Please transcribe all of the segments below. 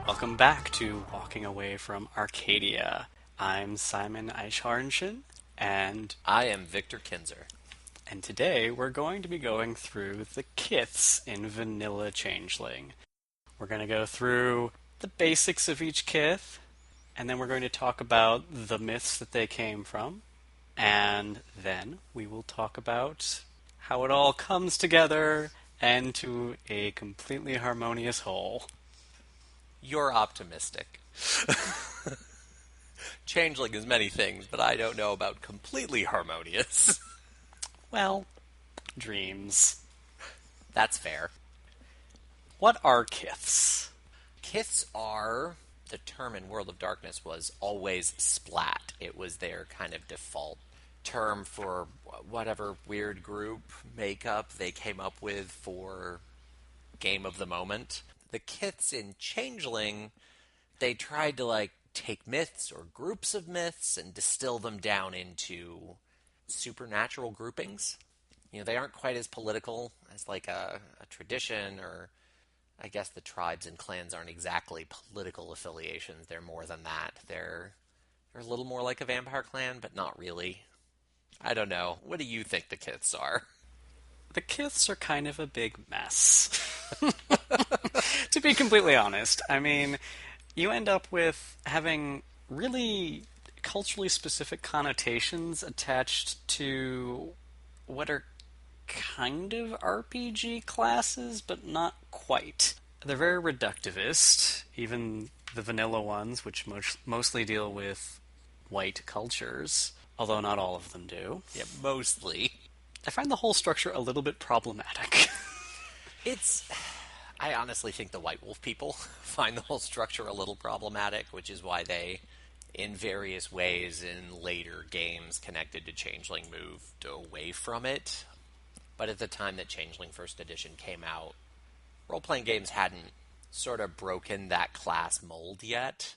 Welcome back to Walking Away from Arcadia. I'm Simon Eicharnchen, and I am Victor Kinzer. today we're going to be going through the kiths in Vanilla Changeling. We're going to go through the basics of each kith, and then we're going to talk about the myths that they came from, and then we will talk about how it all comes together and to a completely harmonious whole. You're optimistic. Changeling is many things, but I don't know about completely harmonious. Well, dreams. That's fair. What are kiths? Kiths are, the term in World of Darkness was always splat. It was their kind of default term for whatever weird group makeup they came up with for game of the moment. The kiths in Changeling, they tried to take myths or groups of myths and distill them down into supernatural groupings. They aren't quite as political as a tradition, or I guess the tribes and clans aren't exactly political affiliations. They're more than that. They're a little more like a vampire clan, but not really. I don't know. What do you think the kiths are? The kiths are kind of a big mess. To be completely honest. I mean, you end up with having really culturally specific connotations attached to what are kind of RPG classes, but not quite. They're very reductivist, even the vanilla ones, which mostly deal with white cultures, although not all of them do. Yeah, mostly. I find the whole structure a little bit problematic. I honestly think the White Wolf people find the whole structure a little problematic, which is why they, in various ways in later games connected to Changeling, moved away from it. But at the time that Changeling First Edition came out, role-playing games hadn't sort of broken that class mold yet.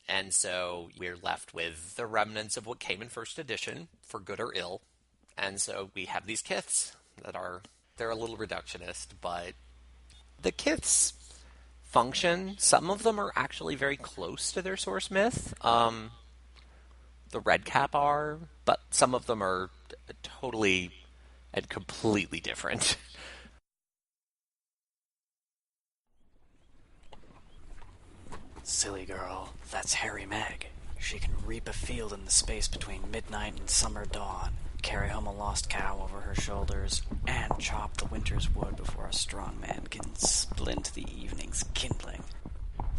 And so we're left with the remnants of what came in First Edition, for good or ill. And so we have these kiths they're a little reductionist, but the kiths function. Some of them are actually very close to their source myth. The Red Cap are, but some of them are totally and completely different. Silly girl, that's Harry Meg. She can reap a field in the space between midnight and summer dawn, carry home a lost cow over her shoulders, and chop the winter's wood before a strong man can splint the evening's kindling.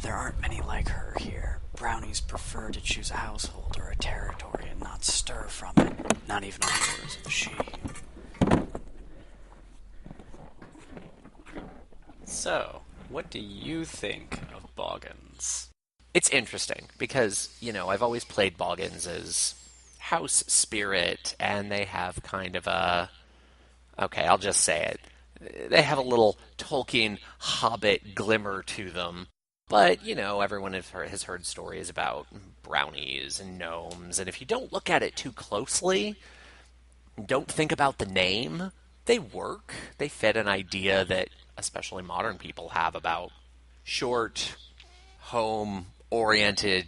There aren't many like her here. Brownies prefer to choose a household or a territory and not stir from it, not even on the orders of the she. So, what do you think of Boggins? It's interesting because, I've always played Boggins as house spirit, and they have kind of okay, I'll just say it. They have a little Tolkien Hobbit glimmer to them. But, everyone has heard stories about brownies and gnomes, and if you don't look at it too closely, don't think about the name, they work. They fit an idea that especially modern people have about short, home-oriented,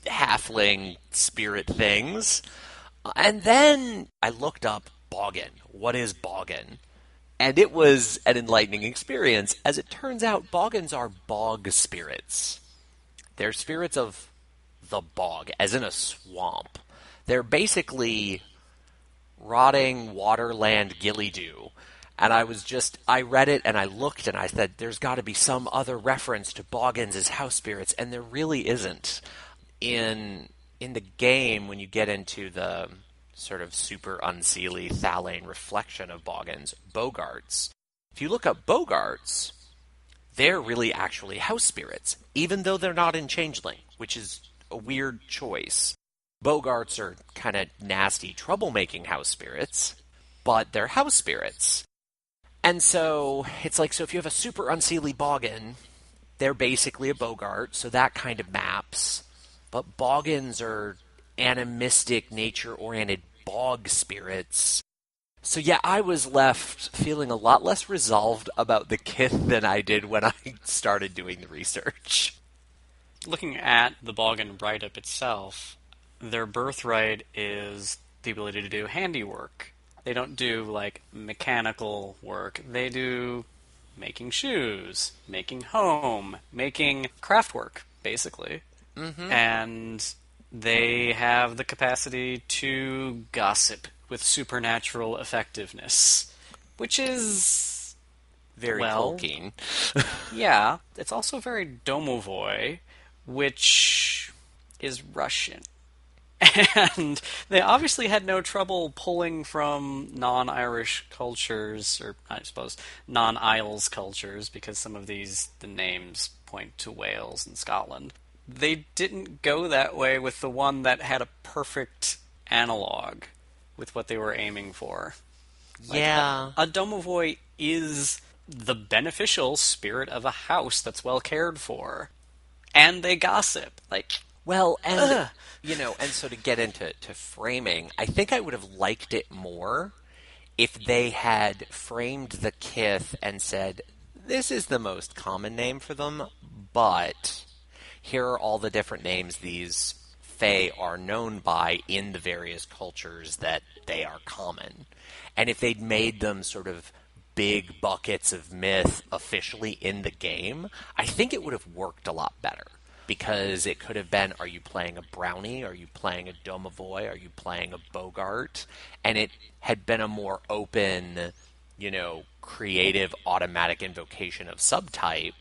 halfling spirit things. And then I looked up Boggin. What is Boggin? And it was an enlightening experience. As it turns out, Boggins are bog spirits. They're spirits of the bog, as in a swamp. They're basically rotting waterland gilly-doo. And I read it and I looked and I said, there's got to be some other reference to Boggins as house spirits, and there really isn't. In the game, when you get into the sort of super unseelie Thalane reflection of Boggins, Bogarts. If you look up Bogarts, they're really actually house spirits, even though they're not in Changeling, which is a weird choice. Bogarts are kind of nasty, troublemaking house spirits, but they're house spirits. And so, it's so if you have a super unseelie Boggin, they're basically a Bogart, so that kind of maps. But Boggins are animistic, nature-oriented bog spirits. So yeah, I was left feeling a lot less resolved about the kith than I did when I started doing the research. looking at the Bogan write-up itself, their birthright is the ability to do handiwork. They don't do, like, mechanical work. They do making shoes, making home, making craft work, basically. And they have the capacity to gossip with supernatural effectiveness, which is, Very well, Tolkien. yeah, it's also very domovoi, which is Russian. And they obviously had no trouble pulling from non-Irish cultures, or I suppose non-Isles cultures, because some of the names point to Wales and Scotland. They didn't go that way with the one that had a perfect analog with what they were aiming for. Yeah. A domovoi is the beneficial spirit of a house that's well cared for. And they gossip. Well, and Ugh. and so to get into framing, I think I would have liked it more if they had framed the Kith and said, this is the most common name for them, but here are all the different names these Fae are known by in the various cultures that they are common. And if they'd made them sort of big buckets of myth officially in the game, I think it would have worked a lot better. Because it could have been, are you playing a Brownie? Are you playing a Domovoi? Are you playing a Bogart? And it had been a more open, creative automatic invocation of subtype.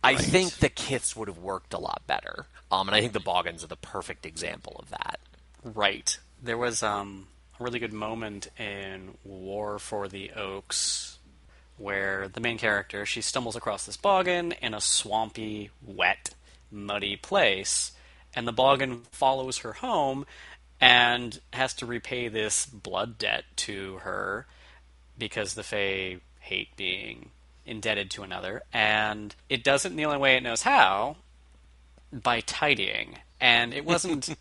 I think the Kiths would have worked a lot better. And I think the Boggans are the perfect example of that. Right. There was a really good moment in War for the Oaks where the main character, she stumbles across this Bogan in a swampy, wet, muddy place, and the Bogan follows her home and has to repay this blood debt to her because the Fae hate being indebted to another, and it does it in the only way it knows how, by tidying. And it wasn't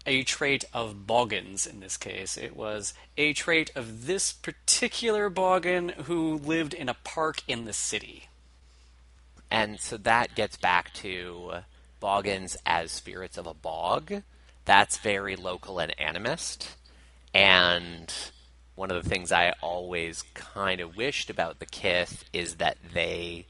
a trait of Boggans in this case. It was a trait of this particular Bogan who lived in a park in the city. And so that gets back to Boggans as spirits of a bog. That's very local and animist. And one of the things I always kind of wished about the Kith is that they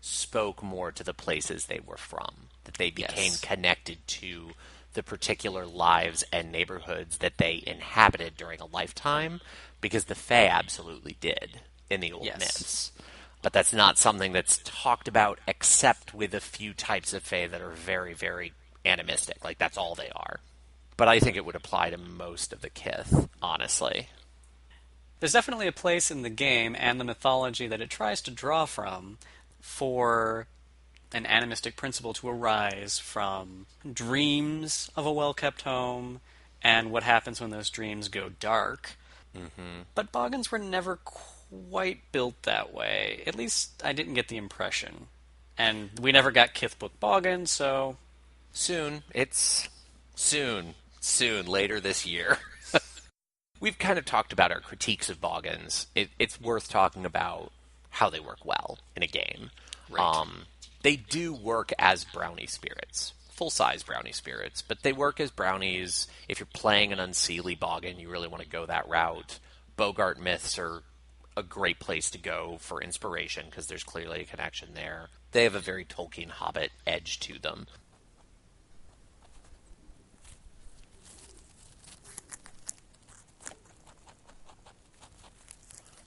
spoke more to the places they were from. That they became connected to the particular lives and neighborhoods that they inhabited during a lifetime, because the Fae absolutely did in the old myths. But that's not something that's talked about except with a few types of Fae that are very, very animistic. Like, that's all they are. But I think it would apply to most of the Kith, honestly. There's definitely a place in the game and the mythology that it tries to draw from for an animistic principle to arise from dreams of a well-kept home and what happens when those dreams go dark. But Boggans were never quite built that way. At least I didn't get the impression. And we never got Kith Book Boggans, so... Soon. It's soon. Soon. Later this year. We've kind of talked about our critiques of Boggans. It's worth talking about how they work well in a game. Right. They do work as brownie spirits. Full-size brownie spirits. But they work as brownies. If you're playing an Unseelie Boggan, you really want to go that route. Bogart myths are a great place to go for inspiration, because there's clearly a connection there. They have a very Tolkien Hobbit edge to them.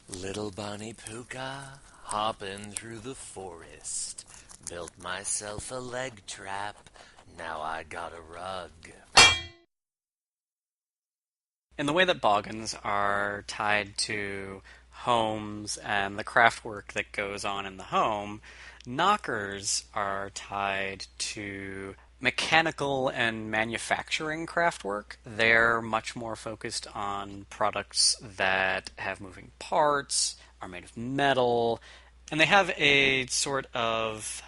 Little Bonnie Puka, hopping through the forest. Built myself a leg trap, now I got a rug. In the way that Boggans are tied to homes and the craft work that goes on in the home, knockers are tied to mechanical and manufacturing craft work. They're much more focused on products that have moving parts, are made of metal, and they have a sort of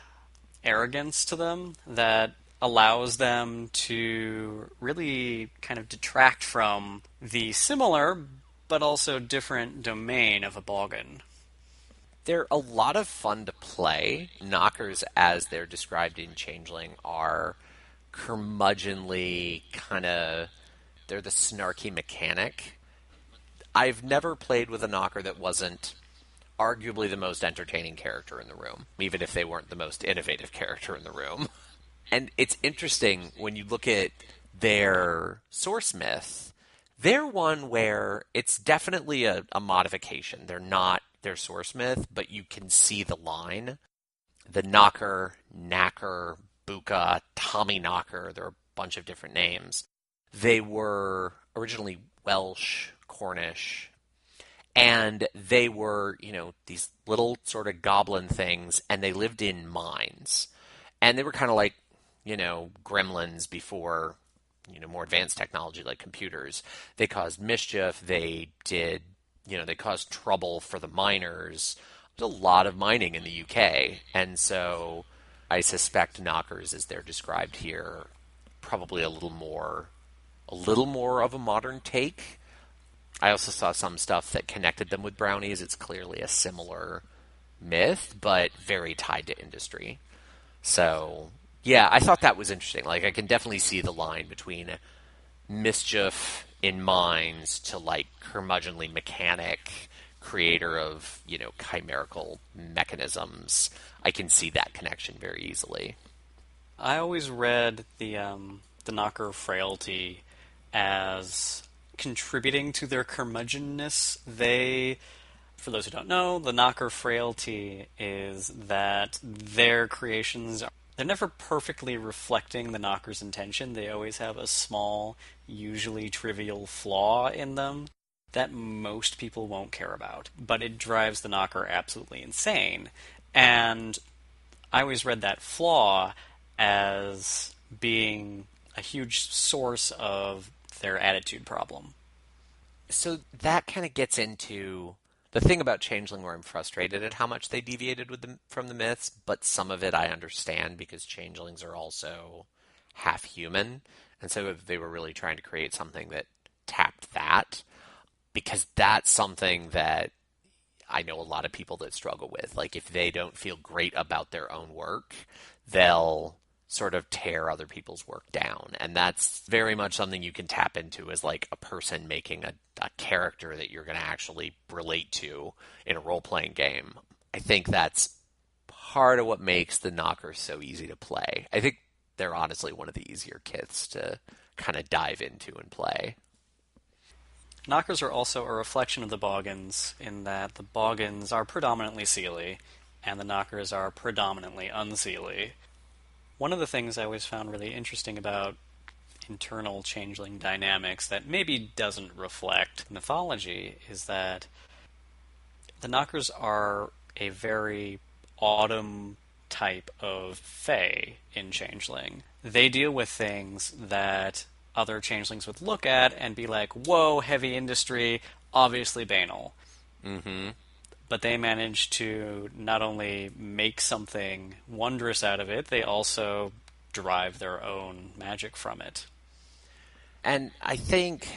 arrogance to them that allows them to really kind of detract from the similar but also different domain of a Bogan. They're a lot of fun to play. Knockers, as they're described in Changeling, are curmudgeonly kind of, they're the snarky mechanic. I've never played with a knocker that wasn't arguably the most entertaining character in the room, even if they weren't the most innovative character in the room. And it's interesting when you look at their source myth, they're one where it's definitely a modification. They're not their source myth, but you can see the line. The knocker, knacker, buka, Tommy knocker, there are a bunch of different names. They were originally Welsh, Cornish, and they were, these little sort of goblin things, and they lived in mines. And they were kind of like, gremlins before, more advanced technology like computers. They caused mischief. They caused trouble for the miners. There's a lot of mining in the UK. And so I suspect knockers, as they're described here, probably a little more of a modern take. I also saw some stuff that connected them with brownies. It's clearly a similar myth, but very tied to industry. So, yeah, I thought that was interesting. Like, I can definitely see the line between mischief in mines to, like, curmudgeonly mechanic, creator of, chimerical mechanisms. I can see that connection very easily. I always read the knocker frailty as contributing to their curmudgeonness. For those who don't know, the knocker frailty is that their creations, they're never perfectly reflecting the knocker's intention. They always have a small, usually trivial flaw in them that most people won't care about. But it drives the knocker absolutely insane. And I always read that flaw as being a huge source of their attitude problem. So that kind of gets into the thing about Changeling where I'm frustrated at how much they deviated from the myths, but some of it I understand because Changelings are also half human. And so they were really trying to create something that tapped that, because that's something that I know a lot of people that struggle with. Like, if they don't feel great about their own work, they'll sort of tear other people's work down. And that's very much something you can tap into as like a person making a character that you're going to actually relate to in a role-playing game. I think that's part of what makes the knockers so easy to play. I think they're honestly one of the easier kiths to kind of dive into and play. Knockers are also a reflection of the Boggans in that the Boggans are predominantly Seelie, and the Knockers are predominantly unseelie. One of the things I always found really interesting about internal Changeling dynamics that maybe doesn't reflect mythology is that the Knockers are a very autumn type of Fae in Changeling. They deal with things that other Changelings would look at and be like, whoa, heavy industry, obviously banal. Mm-hmm. But they manage to not only make something wondrous out of it, they also derive their own magic from it. And I think,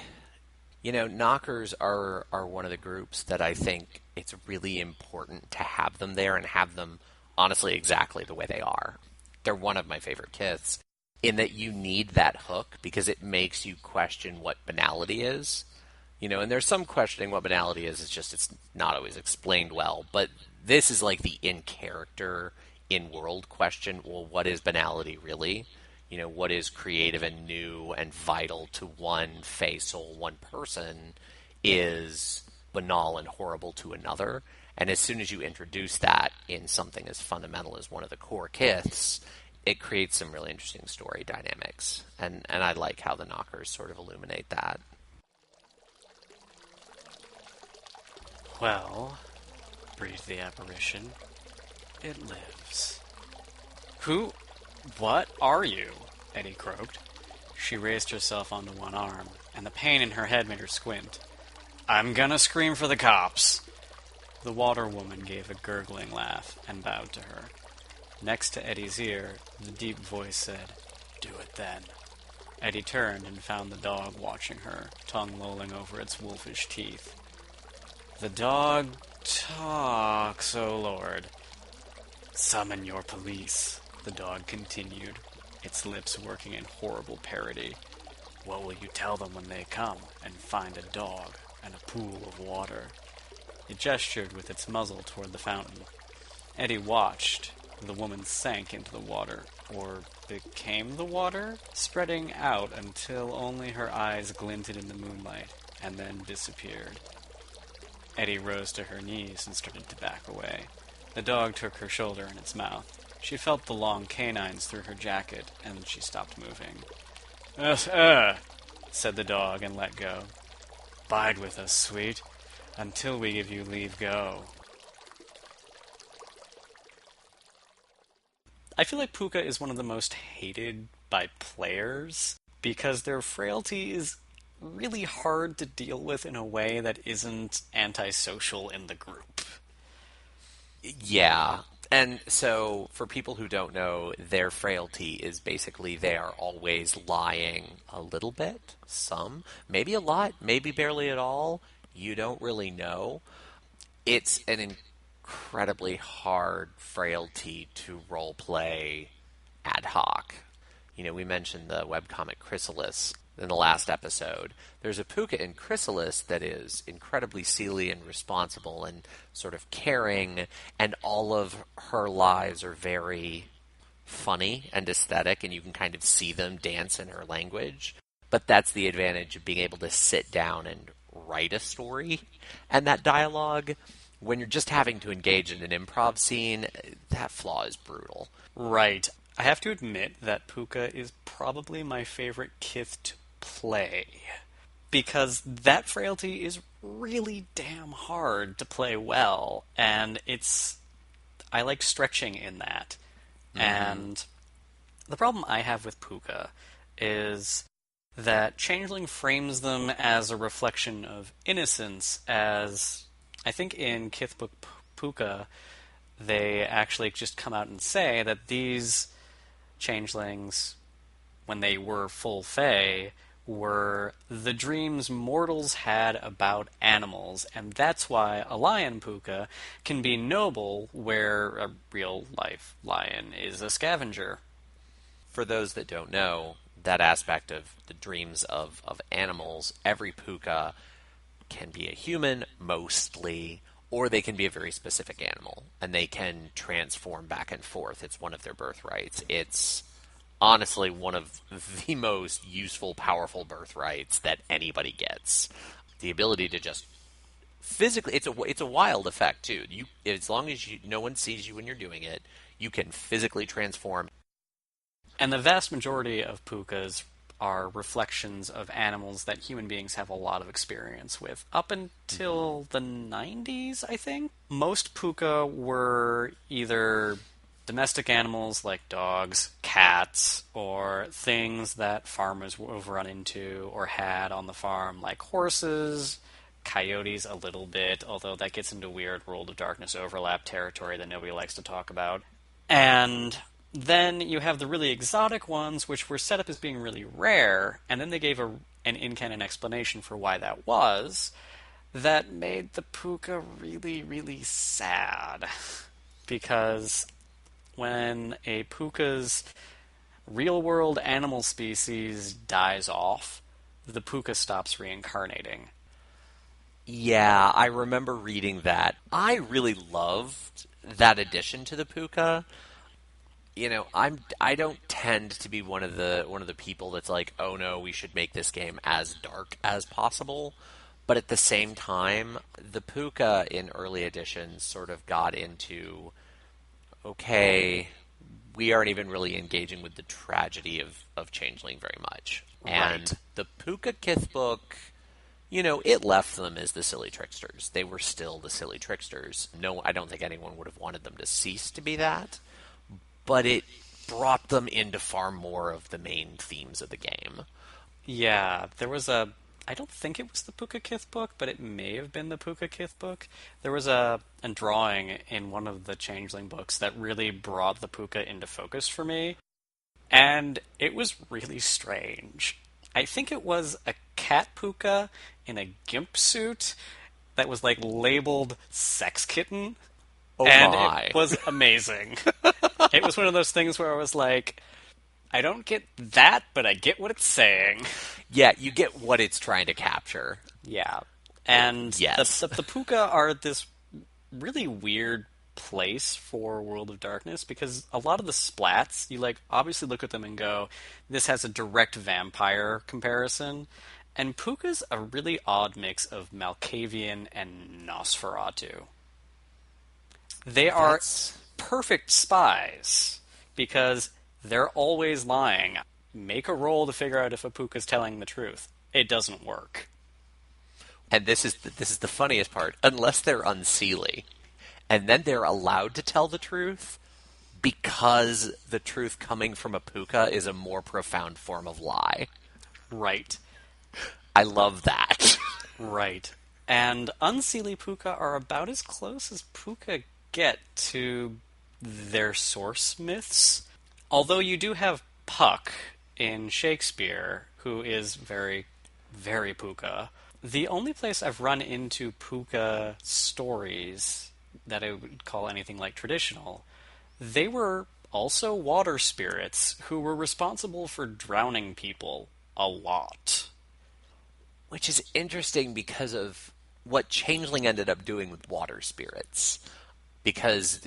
knockers are one of the groups that I think it's really important to have them there and have them, honestly, exactly the way they are. They're one of my favorite kiths, in that you need that hook because it makes you question what banality is. And there's some questioning what banality is. It's not always explained well. But this is like the in-character, in-world question. Well, what is banality really? What is creative and new and vital to one Fae soul, one person, is banal and horrible to another. And as soon as you introduce that in something as fundamental as one of the core kiths, it creates some really interesting story dynamics. And I like how the knockers sort of illuminate that. Well, breathed the apparition, it lives. Who? What are you? Eddie croaked. She raised herself onto one arm, and the pain in her head made her squint. I'm gonna scream for the cops. The water woman gave a gurgling laugh and bowed to her. Next to Eddie's ear, the deep voice said, Do it then. Eddie turned and found the dog watching her, tongue lolling over its wolfish teeth. The dog talks, O Lord. Summon your police, the dog continued. its lips working in horrible parody. What will you tell them when they come and find a dog and a pool of water? It gestured with its muzzle toward the fountain. Eddie watched. The woman sank into the water, or became the water, spreading out until only her eyes glinted in the moonlight, and then disappeared. Eddie rose to her knees and started to back away. The dog took her shoulder in its mouth. She felt the long canines through her jacket, and she stopped moving. Said the dog, and let go. Bide with us, sweet, until we give you leave go. I feel like Puka is one of the most hated by players because their frailty is really hard to deal with in a way that isn't antisocial in the group. Yeah. And so, for people who don't know, their frailty is basically they are always lying a little bit, some, maybe a lot, maybe barely at all. You don't really know. It's an incredibly hard frailty to roleplay ad hoc. You know, we mentioned the webcomic Chrysalis in the last episode. There's a Puka in Chrysalis that is incredibly silly and responsible and sort of caring, and all of her lies are very funny and aesthetic, and you can kind of see them dance in her language. But that's the advantage of being able to sit down and write a story. And that dialogue, when you're just having to engage in an improv scene, that flaw is brutal. Right. I have to admit that Puka is probably my favorite Kith to play, because that frailty is really damn hard to play well, and I like stretching in that. Mm-hmm. And the problem I have with Puka is that Changeling frames them as a reflection of innocence, as I think in Kith book Puka, they actually just come out and say that these changelings, when they were full fae, were the dreams mortals had about animals, and that's why a lion Puka can be noble where a real-life lion is a scavenger. For those that don't know, that aspect of the dreams of animals, every Puka can be a human, mostly, or they can be a very specific animal, and they can transform back and forth. It's one of their birthrights. It's honestly one of the most useful, powerful birthrights that anybody gets. The ability to just physically, it's a wild effect too. As long as no one sees you when you're doing it, you can physically transform. And the vast majority of Pukas are reflections of animals that human beings have a lot of experience with. Up until the 90s, I think, most Puka were either domestic animals like dogs, cats, or things that farmers would run into or had on the farm, like horses, coyotes a little bit, although that gets into weird World of Darkness overlap territory that nobody likes to talk about. And then you have the really exotic ones, which were set up as being really rare, and then they gave an in-canon explanation for why that was, that made the Puka really, really sad. Because when a Puka's real-world animal species dies off, the Puka stops reincarnating. Yeah, I remember reading that. I really loved that addition to the Puka. You know, I don't tend to be one of the people that's like, oh no, we should make this game as dark as possible. But at the same time, the Puka in early editions sort of got into, okay, we aren't even really engaging with the tragedy of Changeling very much. Right. And the Puka Kith book, you know, it left them as the silly tricksters. They were still the silly tricksters. No, I don't think anyone would have wanted them to cease to be that. But it brought them into far more of the main themes of the game. Yeah, there was I don't think it was the Puka Kith book, but it may have been the Puka Kith book. There was a drawing in one of the Changeling books that really brought the Puka into focus for me, and it was really strange. I think it was a cat Puka in a gimp suit that was like labeled sex kitten. Oh and my. It was amazing. It was one of those things where I was like, I don't get that, but I get what it's saying. Yeah, you get what it's trying to capture. Yeah. And Yes. the puka are this really weird place for World of Darkness because a lot of the splats, you like obviously look at them and go, this has a direct vampire comparison. And Puka's a really odd mix of Malkavian and Nosferatu. They are That's perfect spies because they're always lying. Make a roll to figure out if a Puka's telling the truth. It doesn't work. and this is the funniest part. Unless they're unseelie, and then they're allowed to tell the truth because the truth coming from a puka is a more profound form of lie. Right. I love that. Right. And unseelie puka are about as close as puka get to their source myths. Although you do have Puck in Shakespeare, who is very, very puka. The only place I've run into puka stories that I would call anything like traditional, they were also water spirits who were responsible for drowning people a lot. Which is interesting because of what Changeling ended up doing with water spirits. Because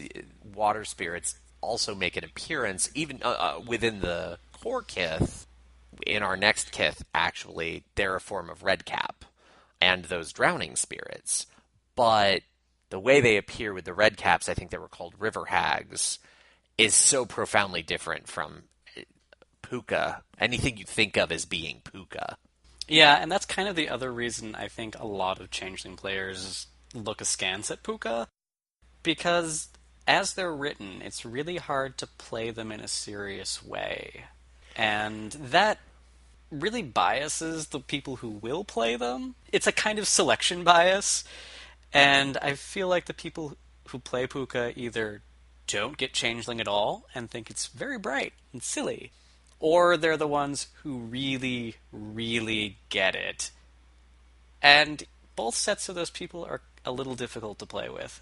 water spirits also make an appearance, even within the core Kith. In our next Kith, actually, they're a form of redcap and those drowning spirits. But the way they appear with the redcaps, I think they were called river hags, is so profoundly different from puka. Anything you think of as being puka. Yeah, and that's kind of the other reason I think a lot of Changeling players look askance at Puka, because as they're written, it's really hard to play them in a serious way. And that really biases the people who will play them. It's a kind of selection bias, and I feel like the people who play Puka either don't get Changeling at all and think it's very bright and silly, or they're the ones who really, really get it. And both sets of those people are a little difficult to play with.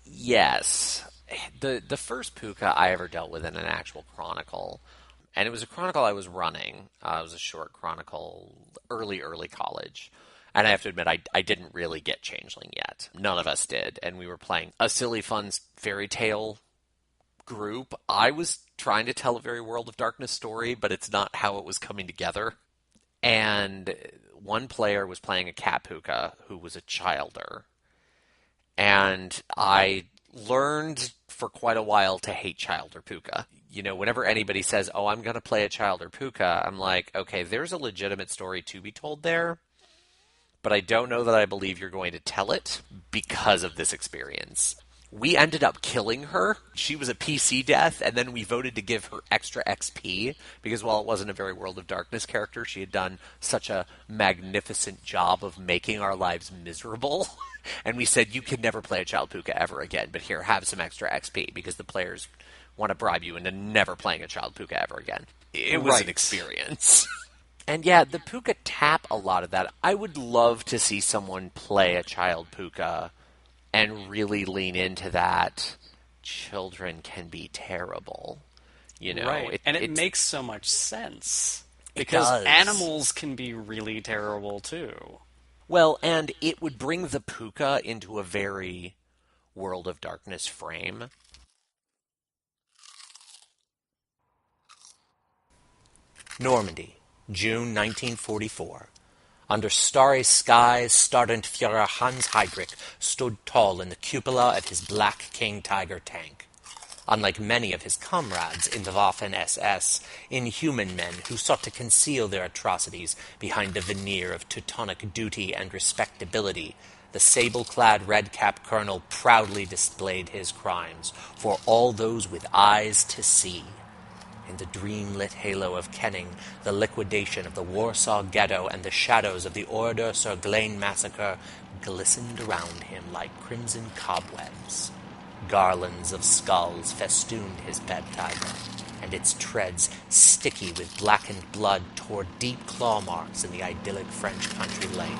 Yes. The first puka I ever dealt with in an actual chronicle, and it was a chronicle I was running. It was a short chronicle, early college. And I have to admit, I didn't really get Changeling yet. None of us did. And we were playing a silly, fun fairy tale group. I was trying to tell a very World of Darkness story, but it's not how it was coming together. And one player was playing a cat puka who was a childer. And I learned for quite a while to hate childer puka. You know, whenever anybody says, oh, I'm going to play a childer puka, I'm like, okay, there's a legitimate story to be told there, but I don't know that I believe you're going to tell it because of this experience. We ended up killing her. She was a PC death, and then we voted to give her extra XP, because while it wasn't a very World of Darkness character, she had done such a magnificent job of making our lives miserable. And we said, you can never play a Child Puka ever again, but here, have some extra XP, because the players want to bribe you into never playing a Child Puka ever again. It was an experience. And yeah, the Puka tap a lot of that. I would love to see someone play a Child Puka and really lean into that. Children can be terrible. You know, right. It makes so much sense. It Because does. animals can be really terrible too. Well, and it would bring the puka into a very World of Darkness frame. Normandy, June 1944. Under starry skies, Stadtführer Hans Heydrich stood tall in the cupola of his Black King Tiger tank. Unlike many of his comrades in the Waffen-SS, inhuman men who sought to conceal their atrocities behind the veneer of Teutonic duty and respectability, the sable-clad red-cap colonel proudly displayed his crimes for all those with eyes to see. In the dream-lit halo of Kenning, the liquidation of the Warsaw Ghetto and the shadows of the Order-sur-Glane massacre glistened around him like crimson cobwebs. Garlands of skulls festooned his pet tiger, and its treads, sticky with blackened blood, tore deep claw marks in the idyllic French country lane.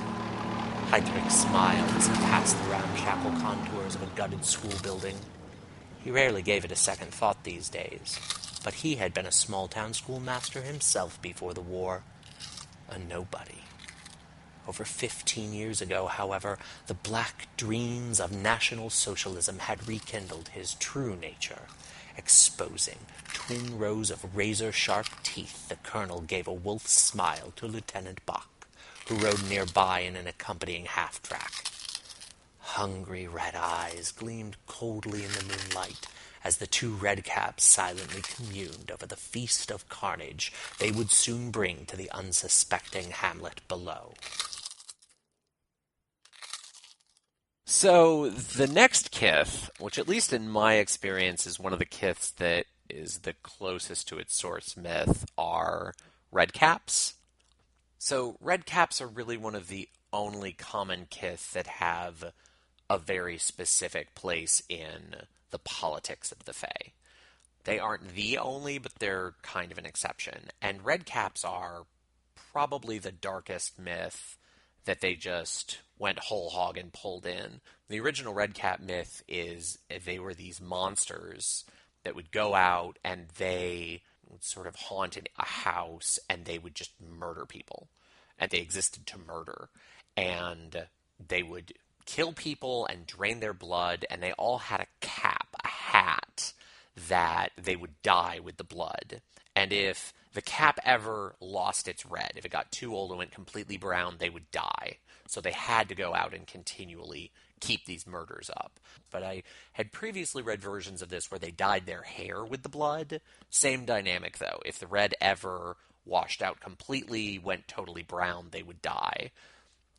Heydrich smiled as he passed the ramshackle contours of a gutted school building. He rarely gave it a second thought these days, but he had been a small-town schoolmaster himself before the war. A nobody. Over 15 years ago, however, the black dreams of National Socialism had rekindled his true nature. Exposing twin rows of razor-sharp teeth, the colonel gave a wolf's smile to Lieutenant Bach, who rode nearby in an accompanying half-track. Hungry red eyes gleamed coldly in the moonlight as the two redcaps silently communed over the feast of carnage they would soon bring to the unsuspecting hamlet below. So the next kith, which at least in my experience is one of the kiths that is the closest to its source myth, are redcaps. So redcaps are really one of the only common kith that have a very specific place in the politics of the Fae. They aren't the only, but they're kind of an exception. And redcaps are probably the darkest myth that they just went whole hog and pulled in. The original redcap myth is they were these monsters that would go out and they would sort of haunt in a house and they would just murder people. And they existed to murder. And they would kill people and drain their blood, and they all had a cap, a hat, that they would dye with the blood. And if the cap ever lost its red, if it got too old and went completely brown, they would die. So they had to go out and continually keep these murders up. But I had previously read versions of this where they dyed their hair with the blood. Same dynamic, though. If the red ever washed out completely, went totally brown, they would die.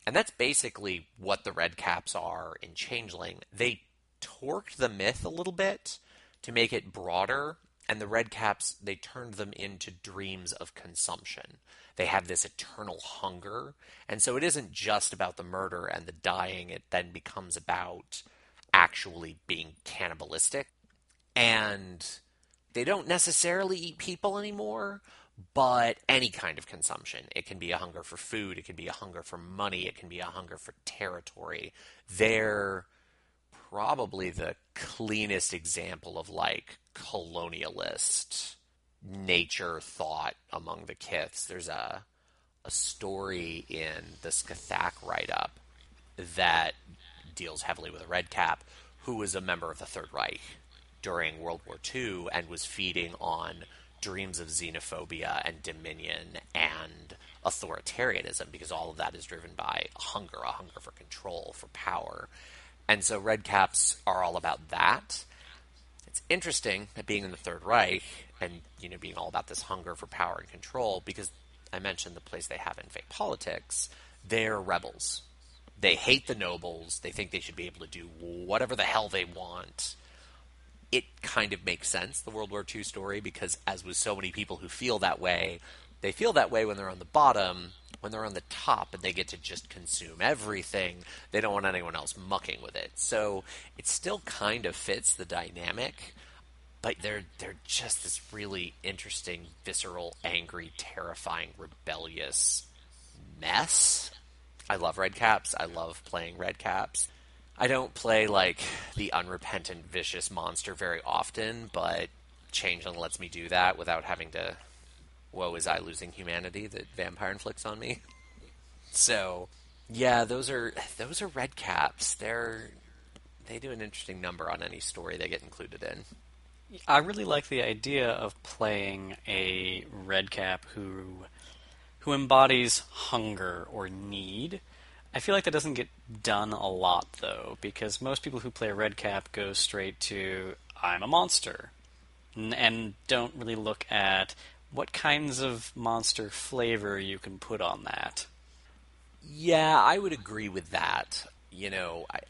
And that's basically what the red caps are in Changeling. They torqued the myth a little bit to make it broader, and the red caps, they turned them into dreams of consumption. They have this eternal hunger, and so it isn't just about the murder and the dying, it then becomes about actually being cannibalistic. And they don't necessarily eat people anymore, but any kind of consumption. It can be a hunger for food, it can be a hunger for money, it can be a hunger for territory. They're probably the cleanest example of colonialist nature thought among the kiths. There's a story in the Skathak write-up that deals heavily with a redcap who was a member of the Third Reich during World War II and was feeding on dreams of xenophobia and dominion and authoritarianism, because all of that is driven by a hunger for control, for power. And so redcaps are all about that. It's interesting that being in the Third Reich and being all about this hunger for power and control, because I mentioned the place they have in Fae politics, they're rebels. They hate the nobles. They think they should be able to do whatever the hell they want. It kind of makes sense, the World War II story, because as with so many people who feel that way, they feel that way when they're on the bottom. When they're on the top and they get to just consume everything, they don't want anyone else mucking with it. So it still kind of fits the dynamic, but they're just this really interesting, visceral, angry, terrifying, rebellious mess. I love redcaps. I love playing redcaps. I don't play the unrepentant, vicious monster very often, but Changeling lets me do that without having to, woe is I losing humanity that vampire inflicts on me. So, yeah, those are redcaps. They do an interesting number on any story they get included in. I really like the idea of playing a redcap who embodies hunger or need. I feel like that doesn't get done a lot, though, because most people who play a redcap go straight to, I'm a monster, and don't really look at what kinds of monster flavor you can put on that. Yeah, I would agree with that.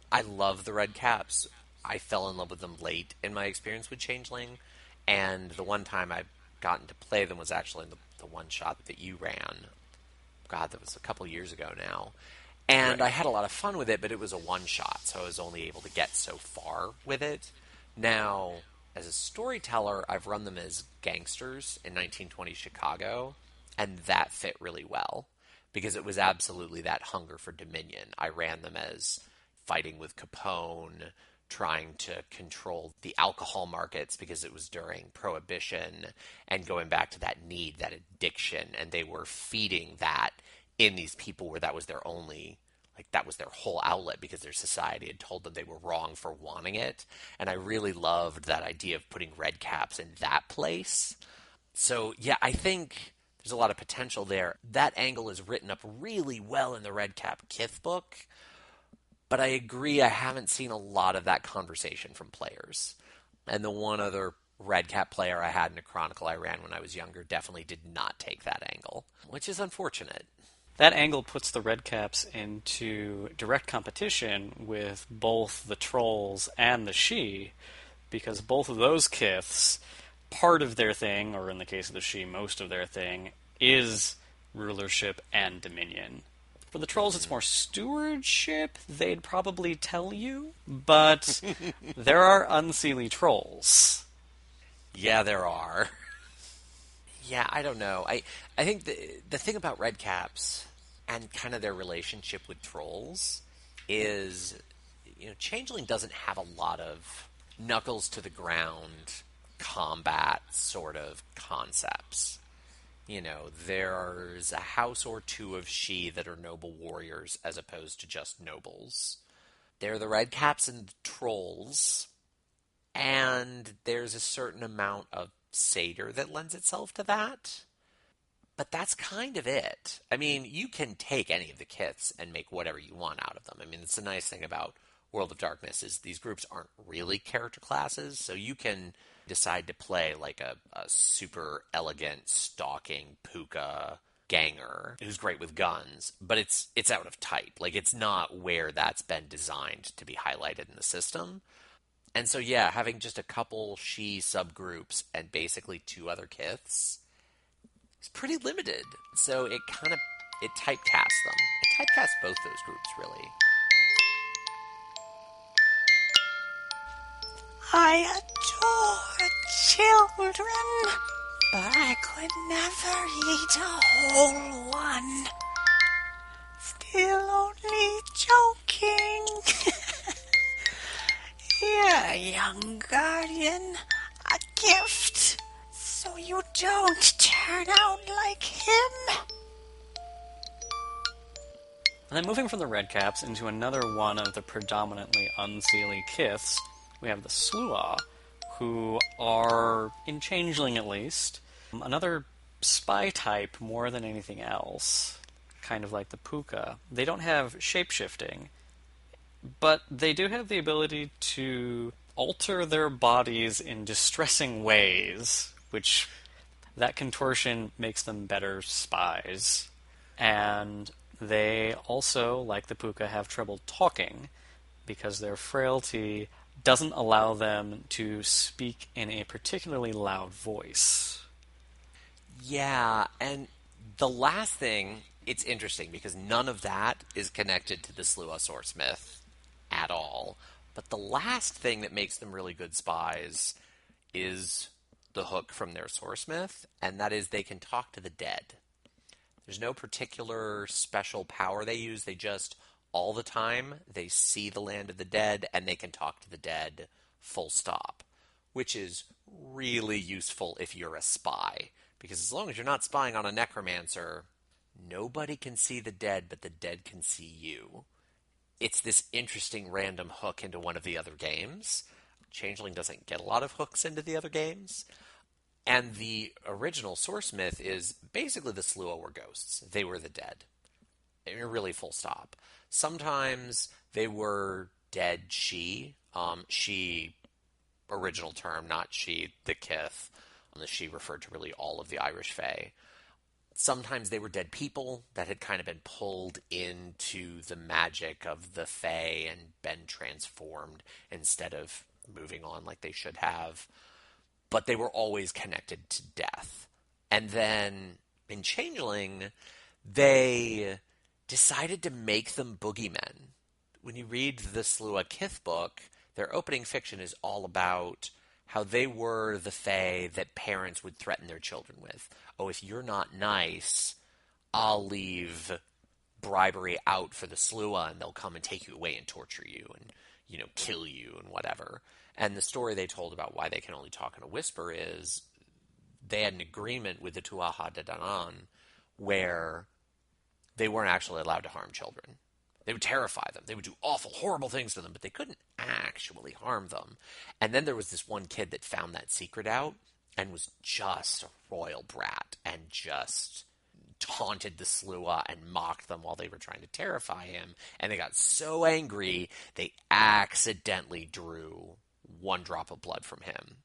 I love the redcaps. I fell in love with them late in my experience with Changeling, and the one time I've gotten to play them was actually in the one-shot that you ran. God, that was a couple years ago now. And right. I had a lot of fun with it, but it was a one-shot, so I was only able to get so far with it. Now, as a storyteller, I've run them as gangsters in 1920 Chicago, and that fit really well, because it was absolutely that hunger for dominion. I ran them as fighting with Capone, trying to control the alcohol markets because it was during Prohibition, and going back to that need, that addiction, and they were feeding that in these people where that was their only, like that was their whole outlet because their society had told them they were wrong for wanting it. And I really loved that idea of putting red caps in that place. So yeah, I think there's a lot of potential there. That angle is written up really well in the Red Cap Kith book, but I agree I haven't seen a lot of that conversation from players. And the one other Red Cap player I had in a Chronicle I ran when I was younger definitely did not take that angle, which is unfortunate. That angle puts the Red Caps into direct competition with both the Trolls and the Sidhe, because both of those kiths, part of their thing, or in the case of the Sidhe, most of their thing, is rulership and dominion. For the Trolls, it's more stewardship, they'd probably tell you, but there are unseelie Trolls. Yeah, there are. Yeah, I don't know. I think the thing about Red Caps and kind of their relationship with Trolls is, Changeling doesn't have a lot of knuckles to the ground combat sort of concepts. There's a house or two of Sidhe that are noble warriors as opposed to just nobles. They're the Red Caps and the Trolls, and there's a certain amount of Satyr that lends itself to that. But that's kind of it. I mean, you can take any of the kiths and make whatever you want out of them. I mean, it's the nice thing about World of Darkness is these groups aren't really character classes, so you can decide to play like a super elegant, stalking puka ganger who's great with guns, but it's out of type. Like, it's not where that's been designed to be highlighted in the system. And so, yeah, having just a couple Sidhe subgroups and basically two other kiths is pretty limited. So it typecasts them. It typecasts both those groups, really. I adore children, but I could never eat a whole one. Still only joking. Here, young guardian, a gift, so you don't turn out like him. And then moving from the Red Caps into another one of the predominantly unseelie kiths, we have the Slua, who are, in Changeling at least, another spy type more than anything else. Kind of like the Puka. They don't have shapeshifting, but they do have the ability to alter their bodies in distressing ways, which that contortion makes them better spies. And they also, like the Puka, have trouble talking because their frailty doesn't allow them to speak in a particularly loud voice. Yeah, and the last thing, it's interesting because none of that is connected to the Slua Swordsmith at all. But the last thing that makes them really good spies is the hook from their Swordsmith, and that is they can talk to the dead. There's no particular special power they use. They just, all the time, they see the land of the dead, and they can talk to the dead full stop, which is really useful if you're a spy. Because as long as you're not spying on a necromancer, nobody can see the dead, but the dead can see you. It's this interesting random hook into one of the other games. Changeling doesn't get a lot of hooks into the other games. And the original Swordsmith is basically the Slua were ghosts. They were the dead. They're really full stop. Sometimes they were dead Sidhe. Sidhe, original term, not Sidhe, the Kith. The Sidhe referred to really all of the Irish Fae. Sometimes they were dead people that had kind of been pulled into the magic of the Fae and been transformed instead of moving on like they should have. But they were always connected to death. And then in Changeling, they decided to make them boogeymen. When you read the Slua Kith book, their opening fiction is all about how they were the Fae that parents would threaten their children with. Oh, if you're not nice, I'll leave bribery out for the Slua and they'll come and take you away and torture you. And kill you and whatever. And the story they told about why they can only talk in a whisper is they had an agreement with the Tuatha De Danann where they weren't actually allowed to harm children. They would terrify them. They would do awful, horrible things to them, but they couldn't actually harm them. And then there was this one kid that found that secret out and was just a royal brat and just taunted the Slua and mocked them while they were trying to terrify him. And they got so angry, they accidentally drew one drop of blood from him.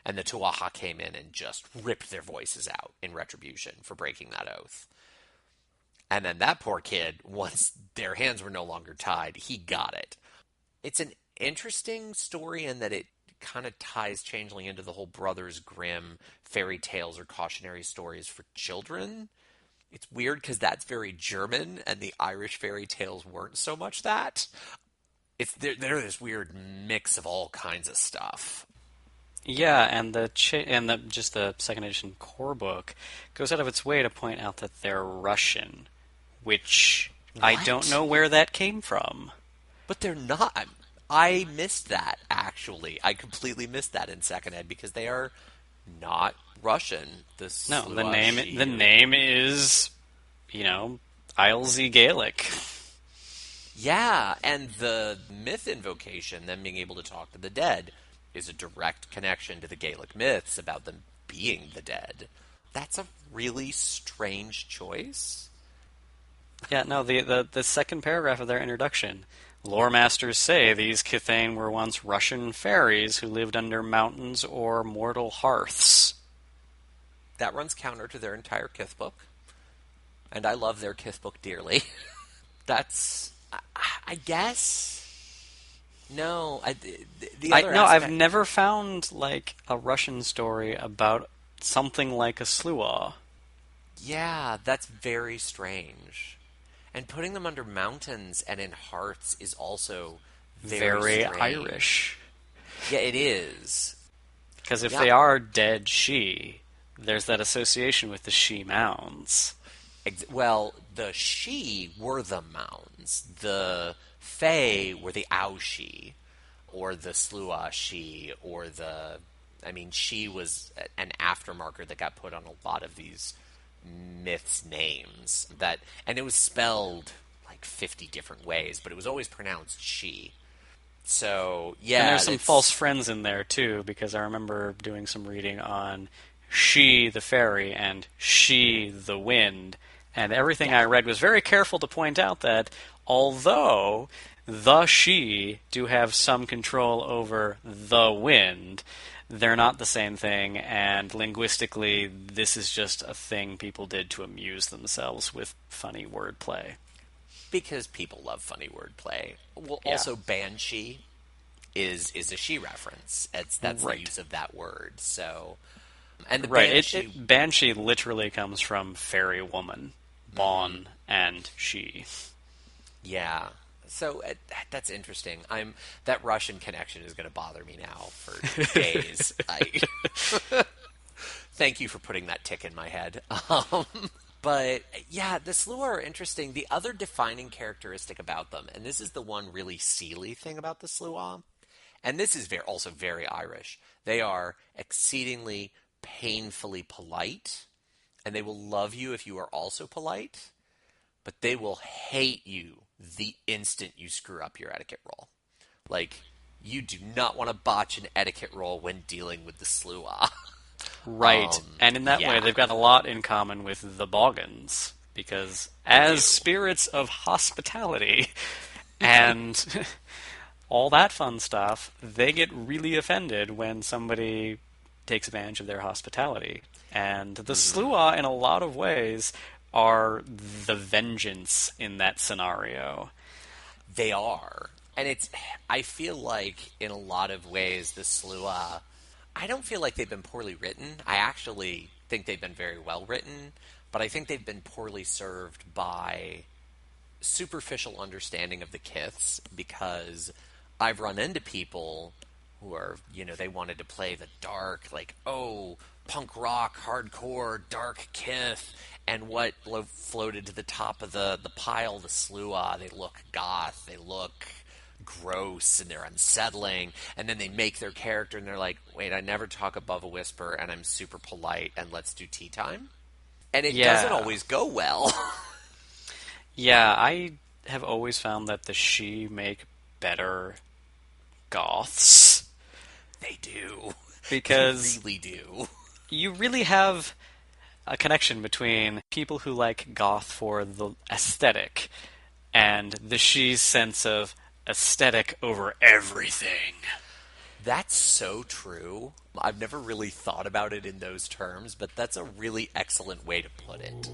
And the Tuatha came in and just ripped their voices out in retribution for breaking that oath. And then that poor kid, once their hands were no longer tied, he got it. It's an interesting story in that it kind of ties Changeling into the whole Brothers Grimm fairy tales or cautionary stories for children. It's weird because that's very German, and the Irish fairy tales weren't so much that. They're this weird mix of all kinds of stuff. Yeah, and just the second edition core book goes out of its way to point out that they're Russian, which What? I don't know where that came from. But they're not. I missed that, actually. I completely missed that in second ed because they are not Russian. No, the name is, Islesy Gaelic. Yeah, and the myth invocation, them being able to talk to the dead, is a direct connection to the Gaelic myths about them being the dead. That's a really strange choice. Yeah, no, the second paragraph of their introduction. Lore masters say these Kithane were once Russian fairies who lived under mountains or mortal hearths. That runs counter to their entire Kith book. And I love their Kith book dearly. That's, I guess... No, I've never found a Russian story about something like a Sluagh. Yeah, that's very strange. And putting them under mountains and in hearts is also very strange. Irish. Yeah, it is. Because if they are dead she, there's that association with the she mounds. Well, the she were the mounds. The Fae were the Aushi, or the Sluagh she, or she was an aftermarker that got put on a lot of these myths' names. And it was spelled 50 different ways, but it was always pronounced she. So, yeah. And there's some false friends in there, too, because I remember doing some reading on she, the fairy, and she, the wind. And everything I read was very careful to point out that although the she do have some control over the wind, they're not the same thing, and linguistically, this is just a thing people did to amuse themselves with funny wordplay. Because people love funny wordplay. Well, also banshee is a she reference. That's the use of that word. So, and the banshee... Banshee literally comes from fairy woman, Bon, and she. Yeah. So that's interesting. That Russian connection is going to bother me now for days. Thank you for putting that tick in my head. But yeah, the Sluagh are interesting. The other defining characteristic about them, and this is the one really Seelie thing about the Sluagh, and this is also very Irish. They are exceedingly painfully polite, and they will love you if you are also polite, but they will hate you the instant you screw up your etiquette roll. You do not want to botch an etiquette roll when dealing with the Sluagh. Right, and in that way, they've got a lot in common with the Boggans, because as spirits of hospitality and all that fun stuff, they get really offended when somebody takes advantage of their hospitality. And the Sluagh, in a lot of ways, are the vengeance in that scenario. They are. And I feel like, in a lot of ways, the Sluagh, I don't feel like they've been poorly written. I actually think they've been very well written, but I think they've been poorly served by superficial understanding of the Kiths, because I've run into people who are, they wanted to play the dark, punk rock, hardcore, dark Kith, and what floated to the top of the pile, the Sluagh, they look goth, they look gross and they're unsettling, and then they make their character and they're like, wait, I never talk above a whisper and I'm super polite and let's do tea time. And it doesn't always go well. Yeah, I have always found that the she make better goths. They do. Because they really do. You really have a connection between people who like goth for the aesthetic and the she's sense of aesthetic over everything. That's so true. I've never really thought about it in those terms, but that's a really excellent way to put it.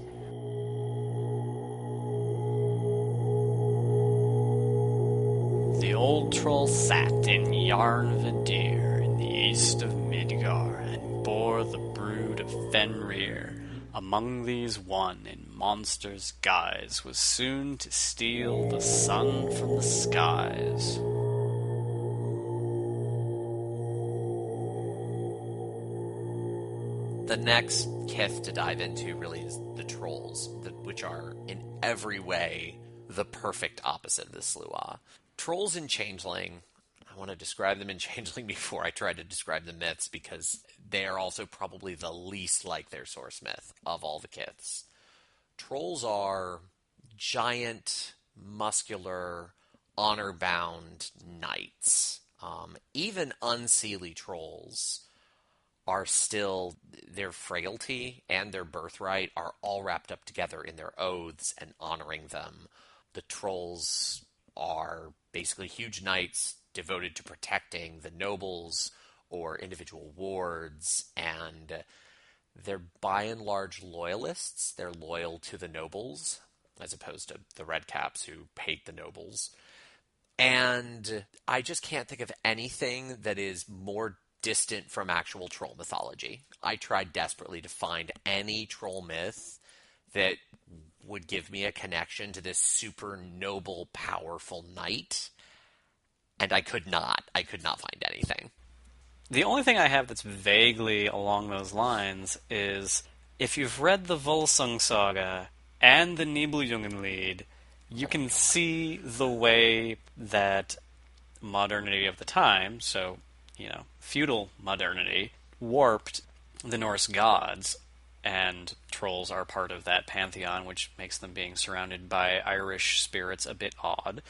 The old troll sat in Yarnvadir in the east of Midgar and bore the brood of Fenrir. Among these one in monster's guise was soon to steal the sun from the skies. The next kith to dive into really is the trolls, which are in every way the perfect opposite of the Sluagh. Trolls in Changeling, I want to describe them in Changeling before I try to describe the myths, because they are also probably the least like their source myth of all the kiths. Trolls are giant, muscular, honor-bound knights. Even unseelie trolls are still, their frailty and their birthright are all wrapped up together in their oaths and honoring them. The trolls are basically huge knights devoted to protecting the nobles or individual wards, and they're by and large loyalists. They're loyal to the nobles, as opposed to the redcaps who hate the nobles. And I just can't think of anything that is more distant from actual troll mythology. I tried desperately to find any troll myth that would give me a connection to this super noble, powerful knight, and I could not. I could not find anything. The only thing I have that's vaguely along those lines is, if you've read the Volsung Saga and the Nibelungenlied, you can see the way that modernity of the time, so, feudal modernity, warped the Norse gods, and trolls are part of that pantheon, which makes them being surrounded by Irish spirits a bit odd.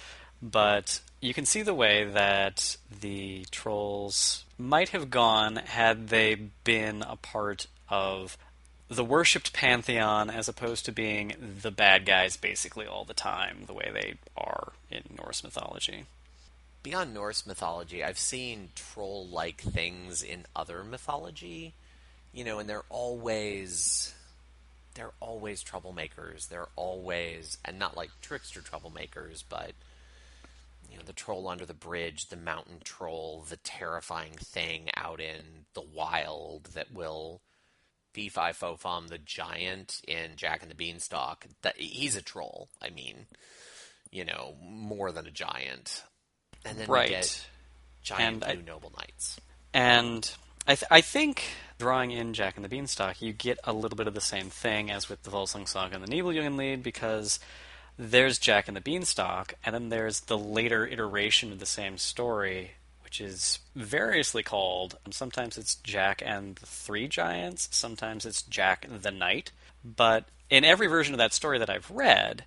But you can see the way that the trolls might have gone had they been a part of the worshipped pantheon as opposed to being the bad guys basically all the time, the way they are in Norse mythology. Beyond Norse mythology, I've seen troll-like things in other mythology, and they're always troublemakers. They're always, and not like trickster troublemakers, but the troll under the bridge, the mountain troll, the terrifying thing out in the wild that will fee-fi-fo-fum the giant in Jack and the Beanstalk. He's a troll. I mean, more than a giant. And then we get giant blue noble knights. And I think drawing in Jack and the Beanstalk, you get a little bit of the same thing as with the Volsung Saga and the Nibelungenlied, because there's Jack and the Beanstalk, and then there's the later iteration of the same story, which is variously called. Sometimes it's Jack and the Three Giants, sometimes it's Jack the Knight. But in every version of that story that I've read,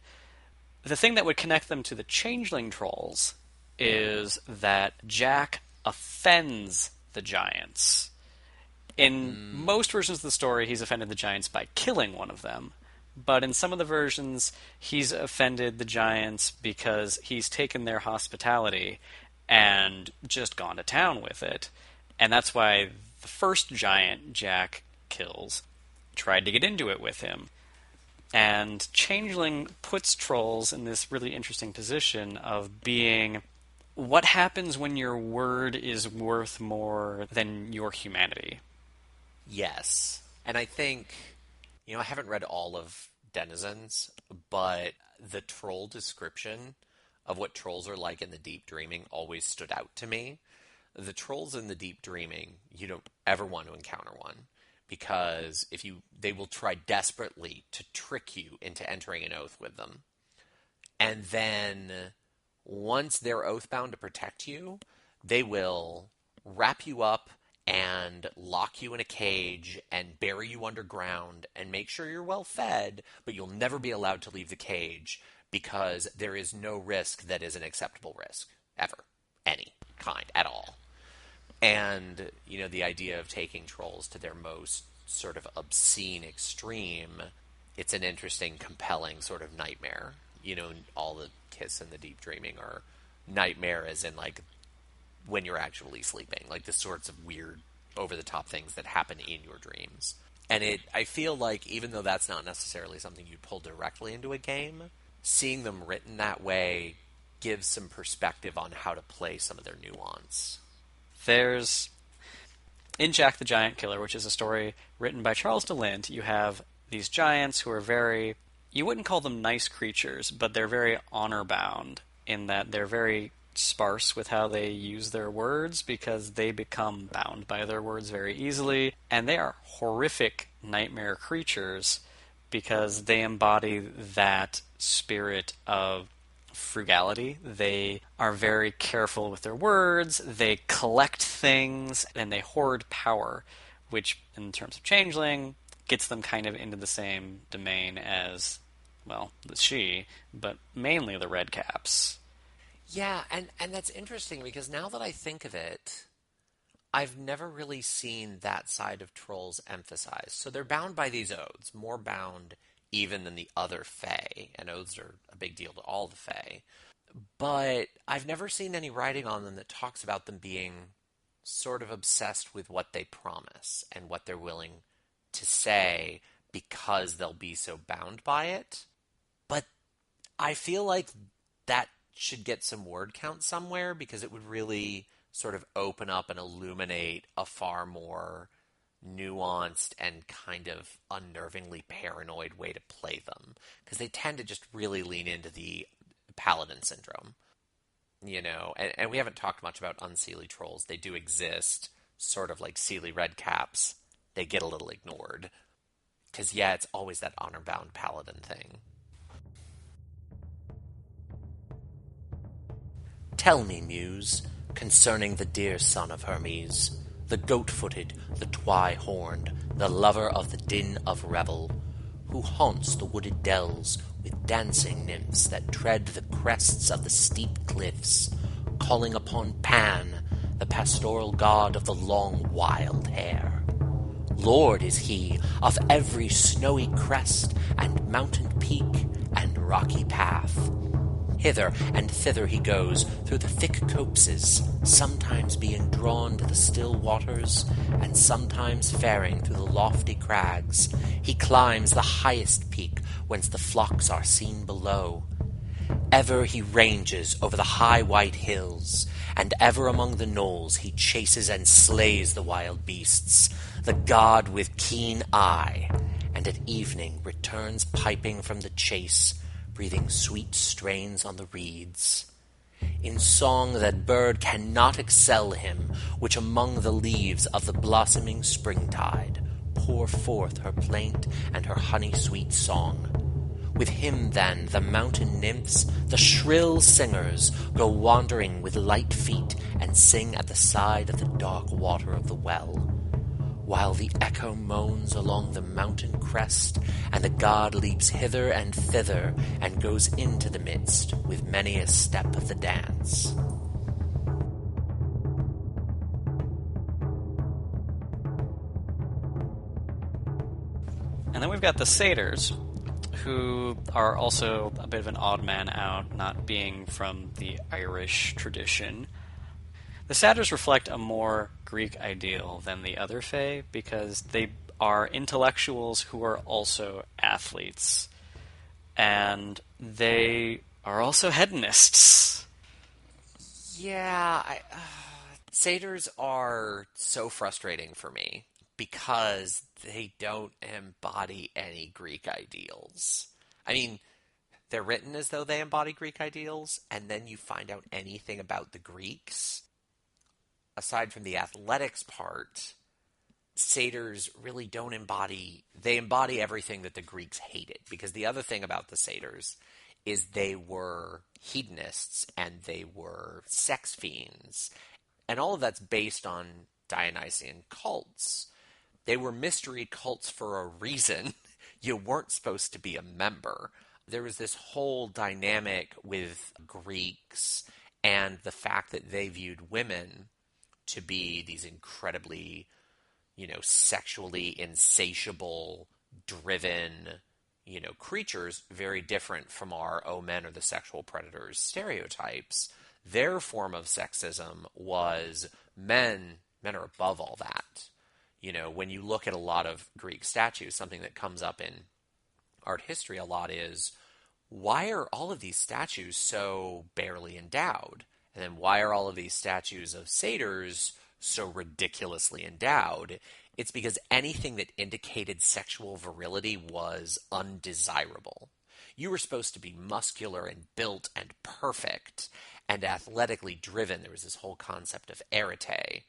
the thing that would connect them to the Changeling trolls is that Jack offends the giants. In most versions of the story, he's offended the giants by killing one of them. But in some of the versions, he's offended the giants because he's taken their hospitality and just gone to town with it. And that's why the first giant Jack kills tried to get into it with him. And Changeling puts trolls in this really interesting position of being, what happens when your word is worth more than your humanity? Yes. And I think, I haven't read all of Denizens, but the troll description of what trolls are like in the Deep Dreaming always stood out to me. The trolls in the Deep Dreaming, you don't ever want to encounter one, because they will try desperately to trick you into entering an oath with them. And then once they're oath-bound to protect you, they will wrap you up and lock you in a cage and bury you underground and make sure you're well fed, but you'll never be allowed to leave the cage because there is no risk that is an acceptable risk, ever. Any kind, at all. And, the idea of taking trolls to their most sort of obscene extreme, it's an interesting, compelling sort of nightmare. All the kiths and the deep dreaming are nightmare as in, like, when you're actually sleeping. Like, the sorts of weird, over-the-top things that happen in your dreams. And I feel like, even though that's not necessarily something you'd pull directly into a game, seeing them written that way gives some perspective on how to play some of their nuance. There's, in Jack the Giant Killer, which is a story written by Charles DeLint, you have these giants who are very, you wouldn't call them nice creatures, but they're very honor-bound in that they're very sparse with how they use their words because they become bound by their words very easily. And they are horrific nightmare creatures because they embody that spirit of frugality. They are very careful with their words, they collect things, and they hoard power, which, in terms of Changeling, gets them kind of into the same domain as, well, the She, but mainly the Redcaps. Yeah, and that's interesting because now that I think of it, I've never really seen that side of trolls emphasized. So they're bound by these oaths, more bound even than the other Fae, and oaths are a big deal to all the Fae. But I've never seen any writing on them that talks about them being sort of obsessed with what they promise and what they're willing to say because they'll be so bound by it. But I feel like that should get some word count somewhere because it would really sort of open up and illuminate a far more nuanced and kind of unnervingly paranoid way to play them, because they tend to just really lean into the paladin syndrome, and we haven't talked much about unseelie trolls. They do exist, sort of like Seelie Redcaps. They get a little ignored because it's always that honor-bound paladin thing. Tell me, Muse, concerning the dear son of Hermes, the goat-footed, the twy-horned, the lover of the din of revel, who haunts the wooded dells with dancing nymphs that tread the crests of the steep cliffs, calling upon Pan, the pastoral god of the long wild hair. Lord is he of every snowy crest and mountain peak and rocky path. Hither and thither he goes through the thick copses, sometimes being drawn to the still waters, and sometimes faring through the lofty crags. He climbs the highest peak, whence the flocks are seen below. Ever he ranges over the high white hills, and ever among the knolls he chases and slays the wild beasts, the god with keen eye, and at evening returns piping from the chase, breathing sweet strains on the reeds. In song that bird cannot excel him, which among the leaves of the blossoming springtide pour forth her plaint and her honey-sweet song. With him, then, the mountain nymphs, the shrill singers, go wandering with light feet and sing at the side of the dark water of the well, while the echo moans along the mountain crest, and the god leaps hither and thither, and goes into the midst with many a step of the dance. And then we've got the satyrs, who are also a bit of an odd man out, not being from the Irish tradition. The satyrs reflect a more Greek ideal than the other Fae because they are intellectuals who are also athletes. And they are also hedonists. Yeah, satyrs are so frustrating for me because they don't embody any Greek ideals. I mean, they're written as though they embody Greek ideals, and then you find out anything about the Greeks. Aside from the athletics part, satyrs really don't embody... They embody everything that the Greeks hated, because the other thing about the satyrs is they were hedonists and they were sex fiends. And all of that's based on Dionysian cults. They were mystery cults for a reason. You weren't supposed to be a member. There was this whole dynamic with Greeks and the fact that they viewed women to be these incredibly, sexually insatiable, driven, creatures, very different from our, men are the sexual predators stereotypes. Their form of sexism was men are above all that. When you look at a lot of Greek statues, something that comes up in art history a lot is, why are all of these statues so barely endowed? And then why are all of these statues of satyrs so ridiculously endowed? It's because anything that indicated sexual virility was undesirable. You were supposed to be muscular and built and perfect and athletically driven. There was this whole concept of arete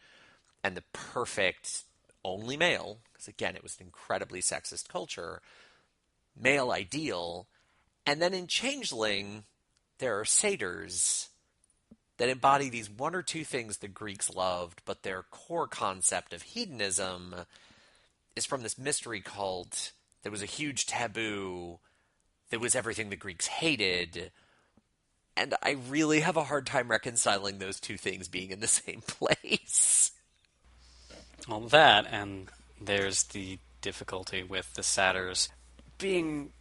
and the perfect only male, because again, it was an incredibly sexist culture, male ideal. And then in Changeling, there are satyrs that embody these one or two things the Greeks loved, but their core concept of hedonism is from this mystery cult that was a huge taboo, that was everything the Greeks hated. And I really have a hard time reconciling those two things being in the same place. Well, that, and there's the difficulty with the satyrs being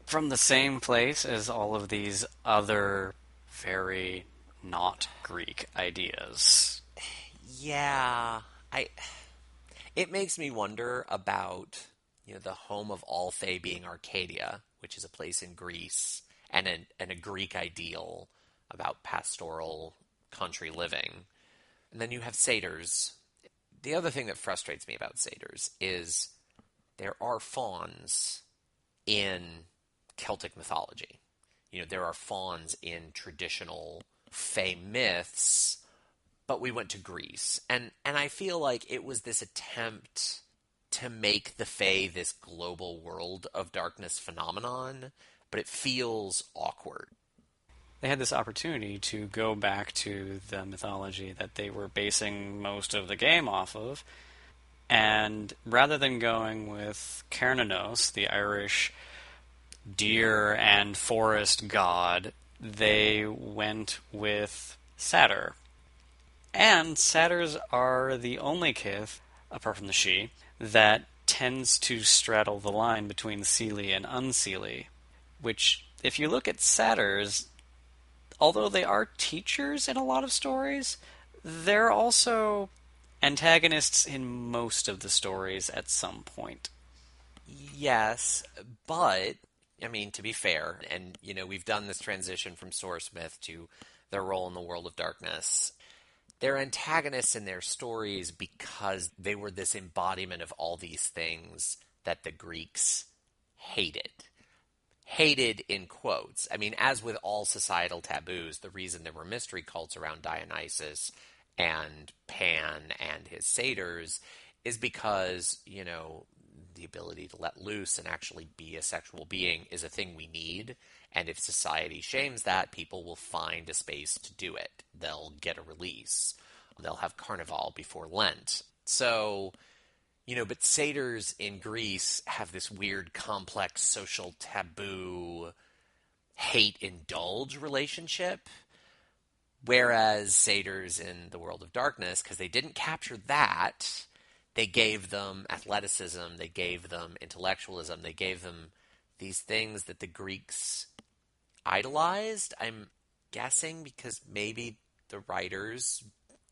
from the same place as all of these other very not Greek ideas. Yeah, it makes me wonder about, the home of all Fae being Arcadia, which is a place in Greece, and a Greek ideal about pastoral country living. And then you have satyrs. The other thing that frustrates me about satyrs is there are fauns in Celtic mythology. There are fauns in traditional Fae myths, but we went to Greece. And I feel like it was this attempt to make the Fae this global world of darkness phenomenon, but it feels awkward. They had this opportunity to go back to the mythology that they were basing most of the game off of, and rather than going with Cernunnos, the Irish deer and forest god, they went with Satyr. And satyrs are the only kith, apart from the she, that tends to straddle the line between seelie and unseelie, which, if you look at satyrs, although they are teachers in a lot of stories, they're also antagonists in most of the stories at some point. Yes, but, to be fair, and, we've done this transition from source myth to their role in the world of darkness. They're antagonists in their stories because they were this embodiment of all these things that the Greeks hated. Hated in quotes. As with all societal taboos, the reason there were mystery cults around Dionysus and Pan and his satyrs is because, the ability to let loose and actually be a sexual being is a thing we need. And if society shames that, people will find a space to do it. They'll get a release. They'll have Carnival before Lent. So, but satyrs in Greece have this weird, complex social taboo, hate-indulge relationship. Whereas satyrs in the world of darkness, because they didn't capture that, they gave them athleticism, they gave them intellectualism, they gave them these things that the Greeks idolized. I'm guessing because maybe the writers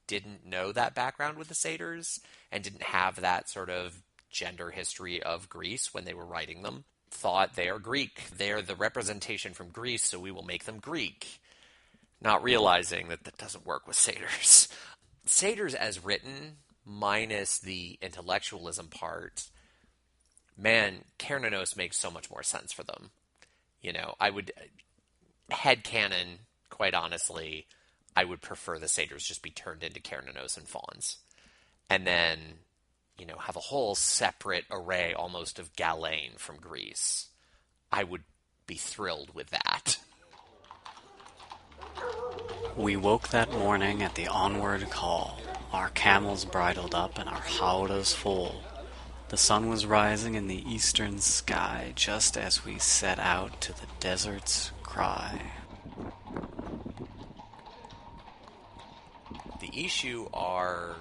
didn't know that background with the satyrs and didn't have that sort of gender history of Greece when they were writing them. Thought they are Greek. They're the representation from Greece, so we will make them Greek. Not realizing that that doesn't work with satyrs. Satyrs as written, minus the intellectualism part, man, Cernunnos makes so much more sense for them. I would, headcanon, quite honestly, I would prefer the satyrs just be turned into Cernunnos and fauns. And then, have a whole separate array almost of Galen from Greece. I would be thrilled with that. We woke that morning at the onward call, our camels bridled up and our howdahs full. The sun was rising in the eastern sky just as we set out to the desert's cry. The Ishu are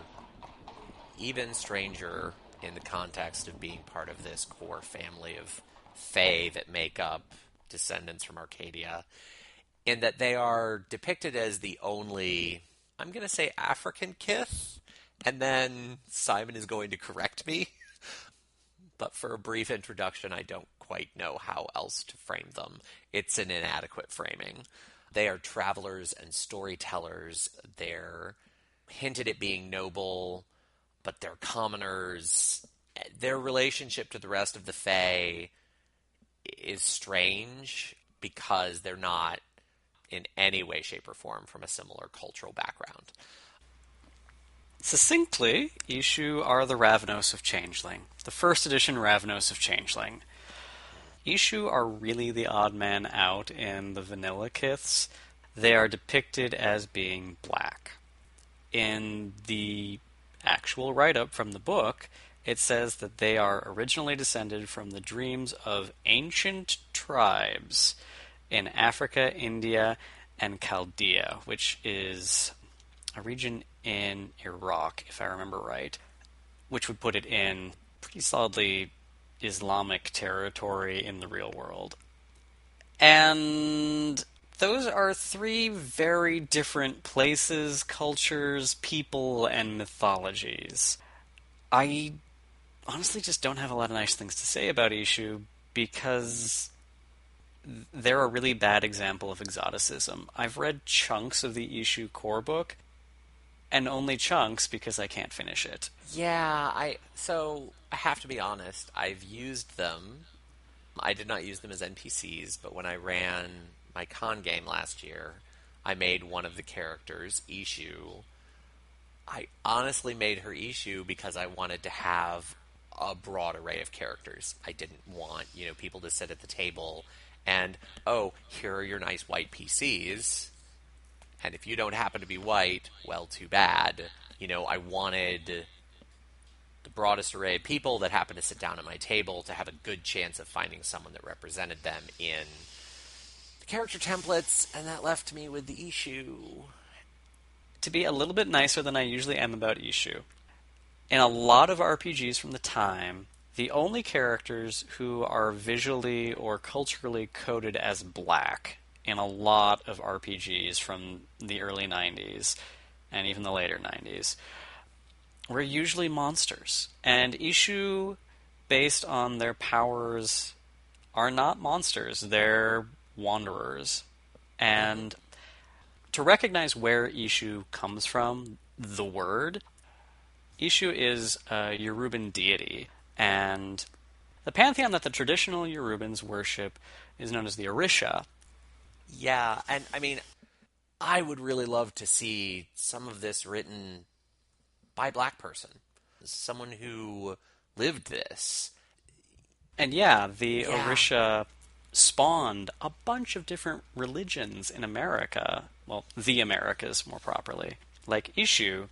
even stranger in the context of being part of this core family of Fae that make up descendants from Arcadia, in that they are depicted as the only, I'm going to say, African Kith, and then Simon is going to correct me. But for a brief introduction, I don't quite know how else to frame them. It's an inadequate framing. They are travelers and storytellers. They're hinted at being noble, but they're commoners. Their relationship to the rest of the Fae is strange because they're not in any way, shape, or form from a similar cultural background. Succinctly, Ishu are the Ravnos of Changeling, the first edition Ravnos of Changeling. Ishu are really the odd man out in the vanilla Kiths. They are depicted as being black. In the actual write-up from the book, it says that they are originally descended from the dreams of ancient tribes in Africa, India, and Chaldea, which is a region in Iraq, if I remember right, which would put it in pretty solidly Islamic territory in the real world. And those are three very different places, cultures, people, and mythologies. I honestly just don't have a lot of nice things to say about Ishu because they're a really bad example of exoticism. I've read chunks of the Ishu core book, and only chunks because I can't finish it. Yeah, so I have to be honest, I've used them. I did not use them as NPCs, but when I ran my con game last year, I made one of the characters, Ishu. I honestly made her Ishu because I wanted to have a broad array of characters. I didn't want, people to sit at the table and, oh, here are your nice white PCs. And if you don't happen to be white, well, too bad. I wanted the broadest array of people that happen to sit down at my table to have a good chance of finding someone that represented them in the character templates, and that left me with the Ishu. To be a little bit nicer than I usually am about Ishu, in a lot of RPGs from the time, the only characters who are visually or culturally coded as black in a lot of RPGs from the early 90s and even the later 90s were usually monsters. And Ishu, based on their powers, are not monsters. They're wanderers. And to recognize where Ishu comes from, the word, Ishu is a Yoruban deity. And the pantheon that the traditional Yorubans worship is known as the Orisha. Yeah, and I would really love to see some of this written by a black person, someone who lived this. And the Orisha spawned a bunch of different religions in America. Well, the Americas, more properly. Like Ishu,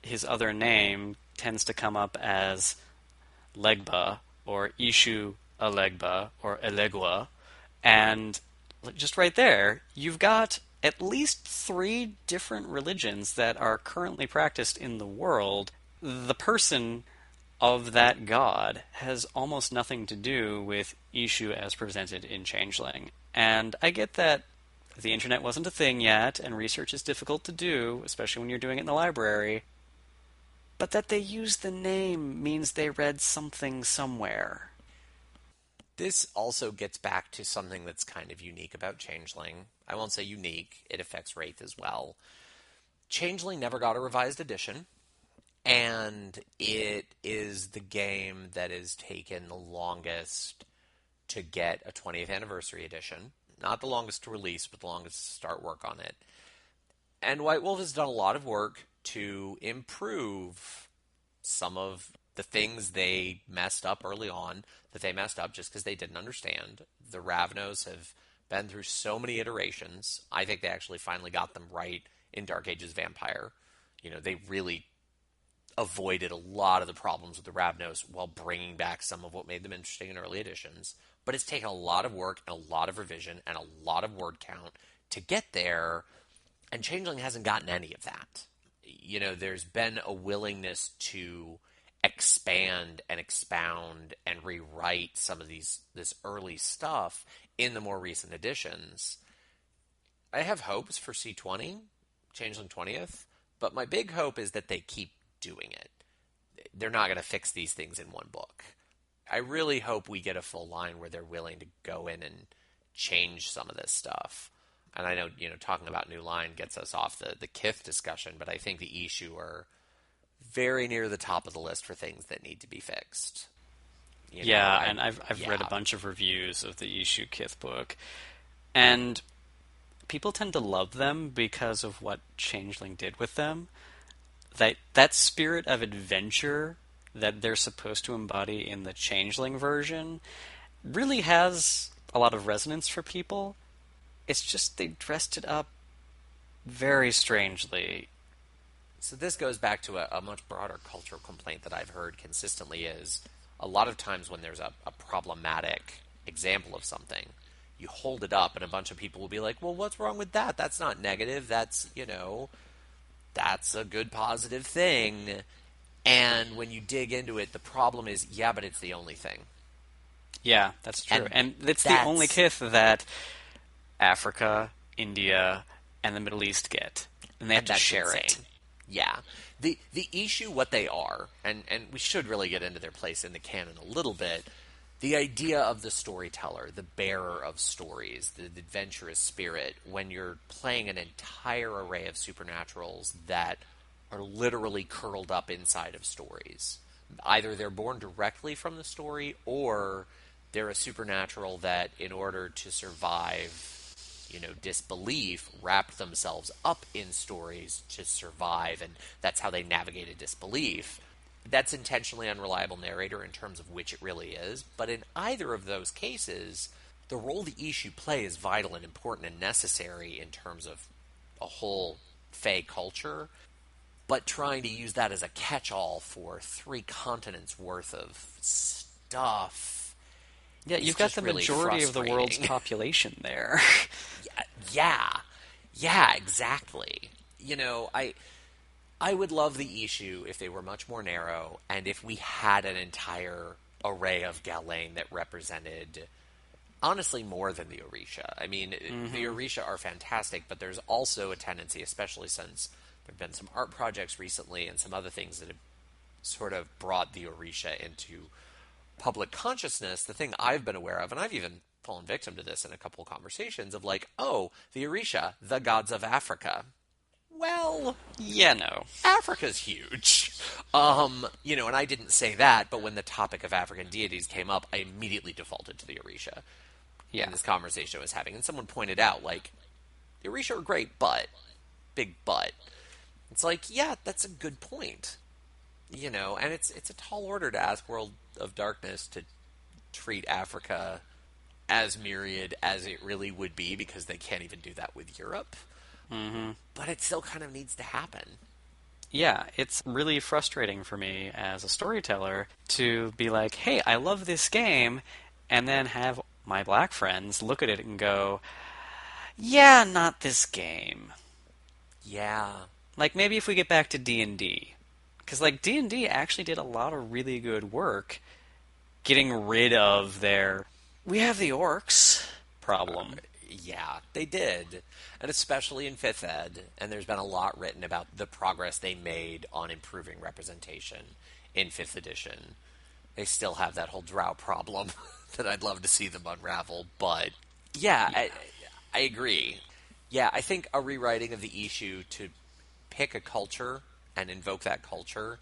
his other name tends to come up as Legba, or Ishu Alegba, or Elegua, and just right there, you've got at least 3 different religions that are currently practiced in the world. The person of that god has almost nothing to do with Ishu as presented in Changeling. And I get that the internet wasn't a thing yet, and research is difficult to do, especially when you're doing it in the library. But that they used the name means they read something somewhere. This also gets back to something that's kind of unique about Changeling. I won't say unique, it affects Wraith as well. Changeling never got a revised edition, and it is the game that has taken the longest to get a 20th anniversary edition. Not the longest to release, but the longest to start work on it. And White Wolf has done a lot of work to improve some of the things they messed up early on, that they messed up just because they didn't understand. The Ravnos have been through so many iterations. I think they actually finally got them right in Dark Ages Vampire. They really avoided a lot of the problems with the Ravnos while bringing back some of what made them interesting in early editions. But it's taken a lot of work and a lot of revision and a lot of word count to get there, and Changeling hasn't gotten any of that. There's been a willingness to expand and expound and rewrite some of this early stuff in the more recent editions. I have hopes for C20, Changeling 20th, but my big hope is that they keep doing it. They're not going to fix these things in one book. I really hope we get a full line where they're willing to go in and change some of this stuff. And I know, talking about new line gets us off the Kith discussion, but I think the issue are very near the top of the list for things that need to be fixed. I've read a bunch of reviews of the issue Kith book, and people tend to love them because of what Changeling did with them. That spirit of adventure that they're supposed to embody in the Changeling version really has a lot of resonance for people. It's just they dressed it up very strangely. So this goes back to a much broader cultural complaint that I've heard consistently is a lot of times when there's a problematic example of something, you hold it up and a bunch of people will be like, well, what's wrong with that? That's not negative. That's a good positive thing. And when you dig into it, the problem is, yeah, but it's the only thing. Yeah, that's true. And it's the only Kith that Africa, India, and the Middle East get. And they have to share it. Yeah. The issue, what they are, and we should really get into their place in the canon a little bit, the idea of the storyteller, the bearer of stories, the adventurous spirit, when you're playing an entire array of supernaturals that are literally curled up inside of stories. Either they're born directly from the story, or they're a supernatural that, in order to survive, disbelief, wrapped themselves up in stories to survive, and that's how they navigated disbelief. That's intentionally unreliable narrator in terms of which it really is, but in either of those cases, the role the Ishu play is vital and important and necessary in terms of a whole Fae culture, but trying to use that as a catch-all for 3 continents worth of stuff. Yeah, you've got the really majority of the world's population there. Yeah, exactly. I would love the issue if they were much more narrow, and if we had an entire array of Galen that represented, honestly, more than the Orisha. I mean, the Orisha are fantastic, but there's also a tendency, especially since there have been some art projects recently and some other things that have sort of brought the Orisha into public consciousness. The thing I've been aware of, and I've even fallen victim to this in a couple of conversations, of like, oh, the Orisha, the gods of Africa. Well, Africa's huge. And I didn't say that, but when the topic of African deities came up, I immediately defaulted to the Orisha. Yeah. In this conversation I was having. And someone pointed out, like, the Orisha are great, but, big but. It's like, yeah, that's a good point. And it's a tall order to ask World of Darkness to treat Africa as myriad as it really would be, because they can't even do that with Europe. Mm-hmm. But it still kind of needs to happen. Yeah, it's really frustrating for me as a storyteller to be like, hey, I love this game, and then have my black friends look at it and go, yeah, not this game. Yeah. Like, maybe if we get back to D&D. Because, like, D&D actually did a lot of really good work getting rid of their, we have the orcs problem. Yeah, they did. And especially in 5th Ed, and there's been a lot written about the progress they made on improving representation in 5th edition. They still have that whole drow problem that I'd love to see them unravel, but yeah. I agree. Yeah, I think a rewriting of the issue to pick a culture and invoke that culture,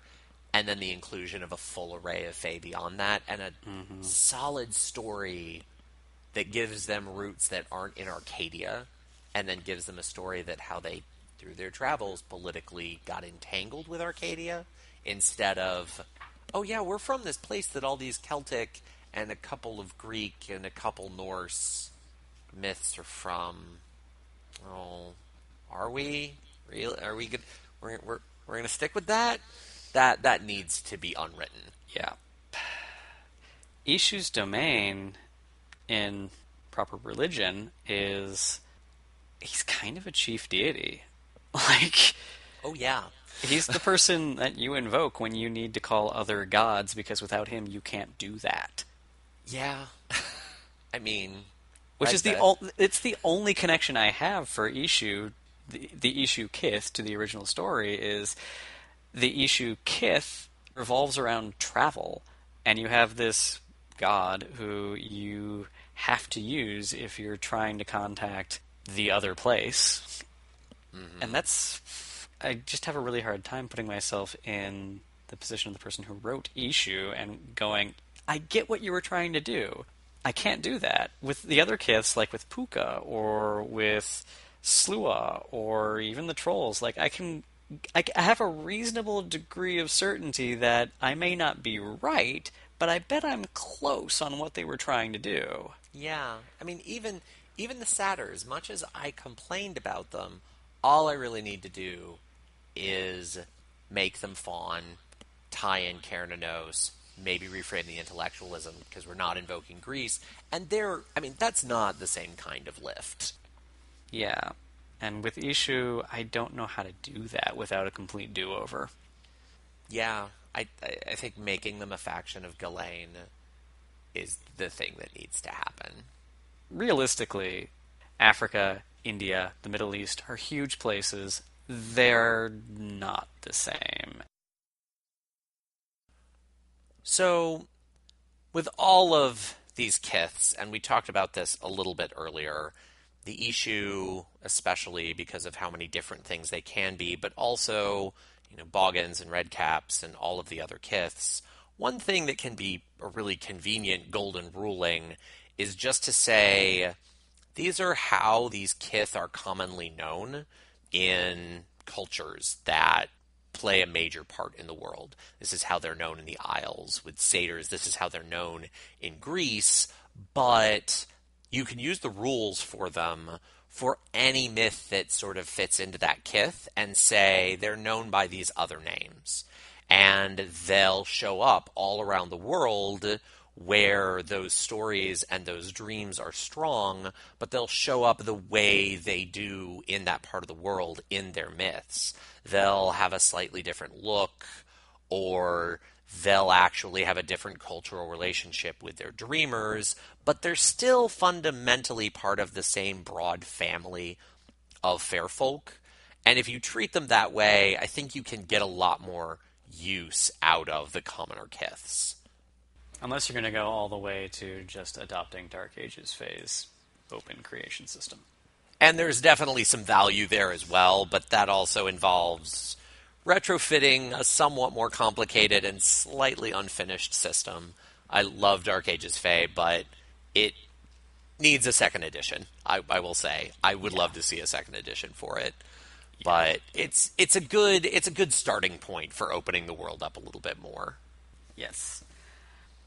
and then the inclusion of a full array of Fae beyond that, and a solid story that gives them roots that aren't in Arcadia, and then gives them a story that how they, through their travels, politically got entangled with Arcadia, instead of, oh yeah, we're from this place that all these Celtic and a couple of Greek and a couple Norse myths are from. Oh, are we? Really? Are we good? We're going to stick with that? That needs to be unwritten. Yeah. Ishu's domain in proper religion is he's kind of a chief deity. Like, Oh, yeah. he's the person that you invoke when you need to call other gods, because without him you can't do that. Yeah. I mean... Which is it's the only connection I have for Ishu, the Ishu Kith, to the original story, is the Ishu Kith revolves around travel, and you have this god who you have to use if you're trying to contact the other place. Mm-hmm. And I just have a really hard time putting myself in the position of the person who wrote Ishu and going, I get what you were trying to do. I can't do that. With the other kiths, like with Puka, or with Slua, or even the trolls, like I have a reasonable degree of certainty that I may not be right, but I bet I'm close on what they were trying to do. Yeah. I mean, even the satyrs, much as I complained about them, all I really need to do is make them fawn, tie in Cernunnos, maybe reframe the intellectualism because we're not invoking Greece, and that's not the same kind of lift. Yeah. And with Ishu, I don't know how to do that without a complete do-over. Yeah, I think making them a faction of Ghislaine is the thing that needs to happen. Realistically, Africa, India, the Middle East are huge places. They're not the same. So, with all of these kiths, and we talked about this a little bit earlier, the Ishu, especially because of how many different things they can be, but also, boggans and redcaps and all of the other kiths, one thing that can be a really convenient golden ruling is just to say, these are how these kith are commonly known in cultures that play a major part in the world. This is how they're known in the Isles with satyrs. This is how they're known in Greece, but you can use the rules for them for any myth that sort of fits into that kith and say they're known by these other names. And they'll show up all around the world where those stories and those dreams are strong, but they'll show up the way they do in that part of the world in their myths. They'll have a slightly different look, or they'll actually have a different cultural relationship with their dreamers, but they're still fundamentally part of the same broad family of fair folk. And if you treat them that way, I think you can get a lot more use out of the commoner kiths. Unless you're going to go all the way to just adopting Dark Ages phase open creation system. And there's definitely some value there as well, but that also involves retrofitting a somewhat more complicated and slightly unfinished system. I love Dark Ages Fae, but it needs a second edition, I will say. I would love to see a second edition for it. Yeah. But it's a good starting point for opening the world up a little bit more. Yes.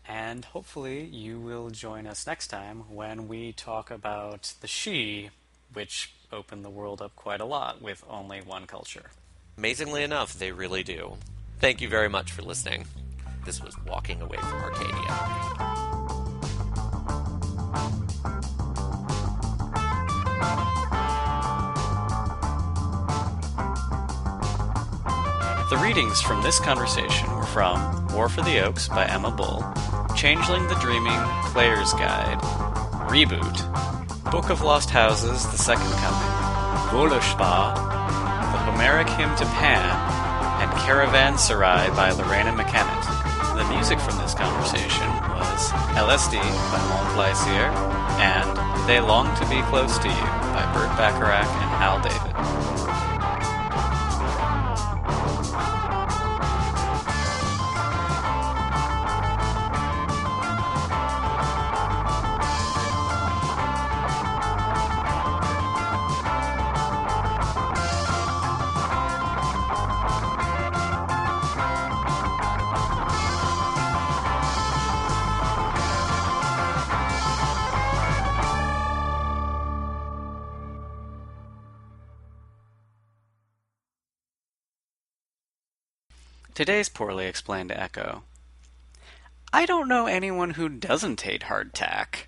And hopefully you will join us next time when we talk about the Shi, which open the world up quite a lot with only one culture. Amazingly enough, they really do. Thank you very much for listening. This was Walking Away from Arcadia. The readings from this conversation were from War for the Oaks by Emma Bull, Changeling the Dreaming Player's Guide, ReBoot, Book of Lost Houses, The Second Coming, Völuspá, The Homeric Hymn to Pan, and Caravanserai by Loreena McKennitt. The music from this conversation was LSD by Monplaisir and They Long to Be Close to You by Burt, Bacharach, and Hal David. Today's poorly explained echo. I don't know anyone who doesn't hate hardtack.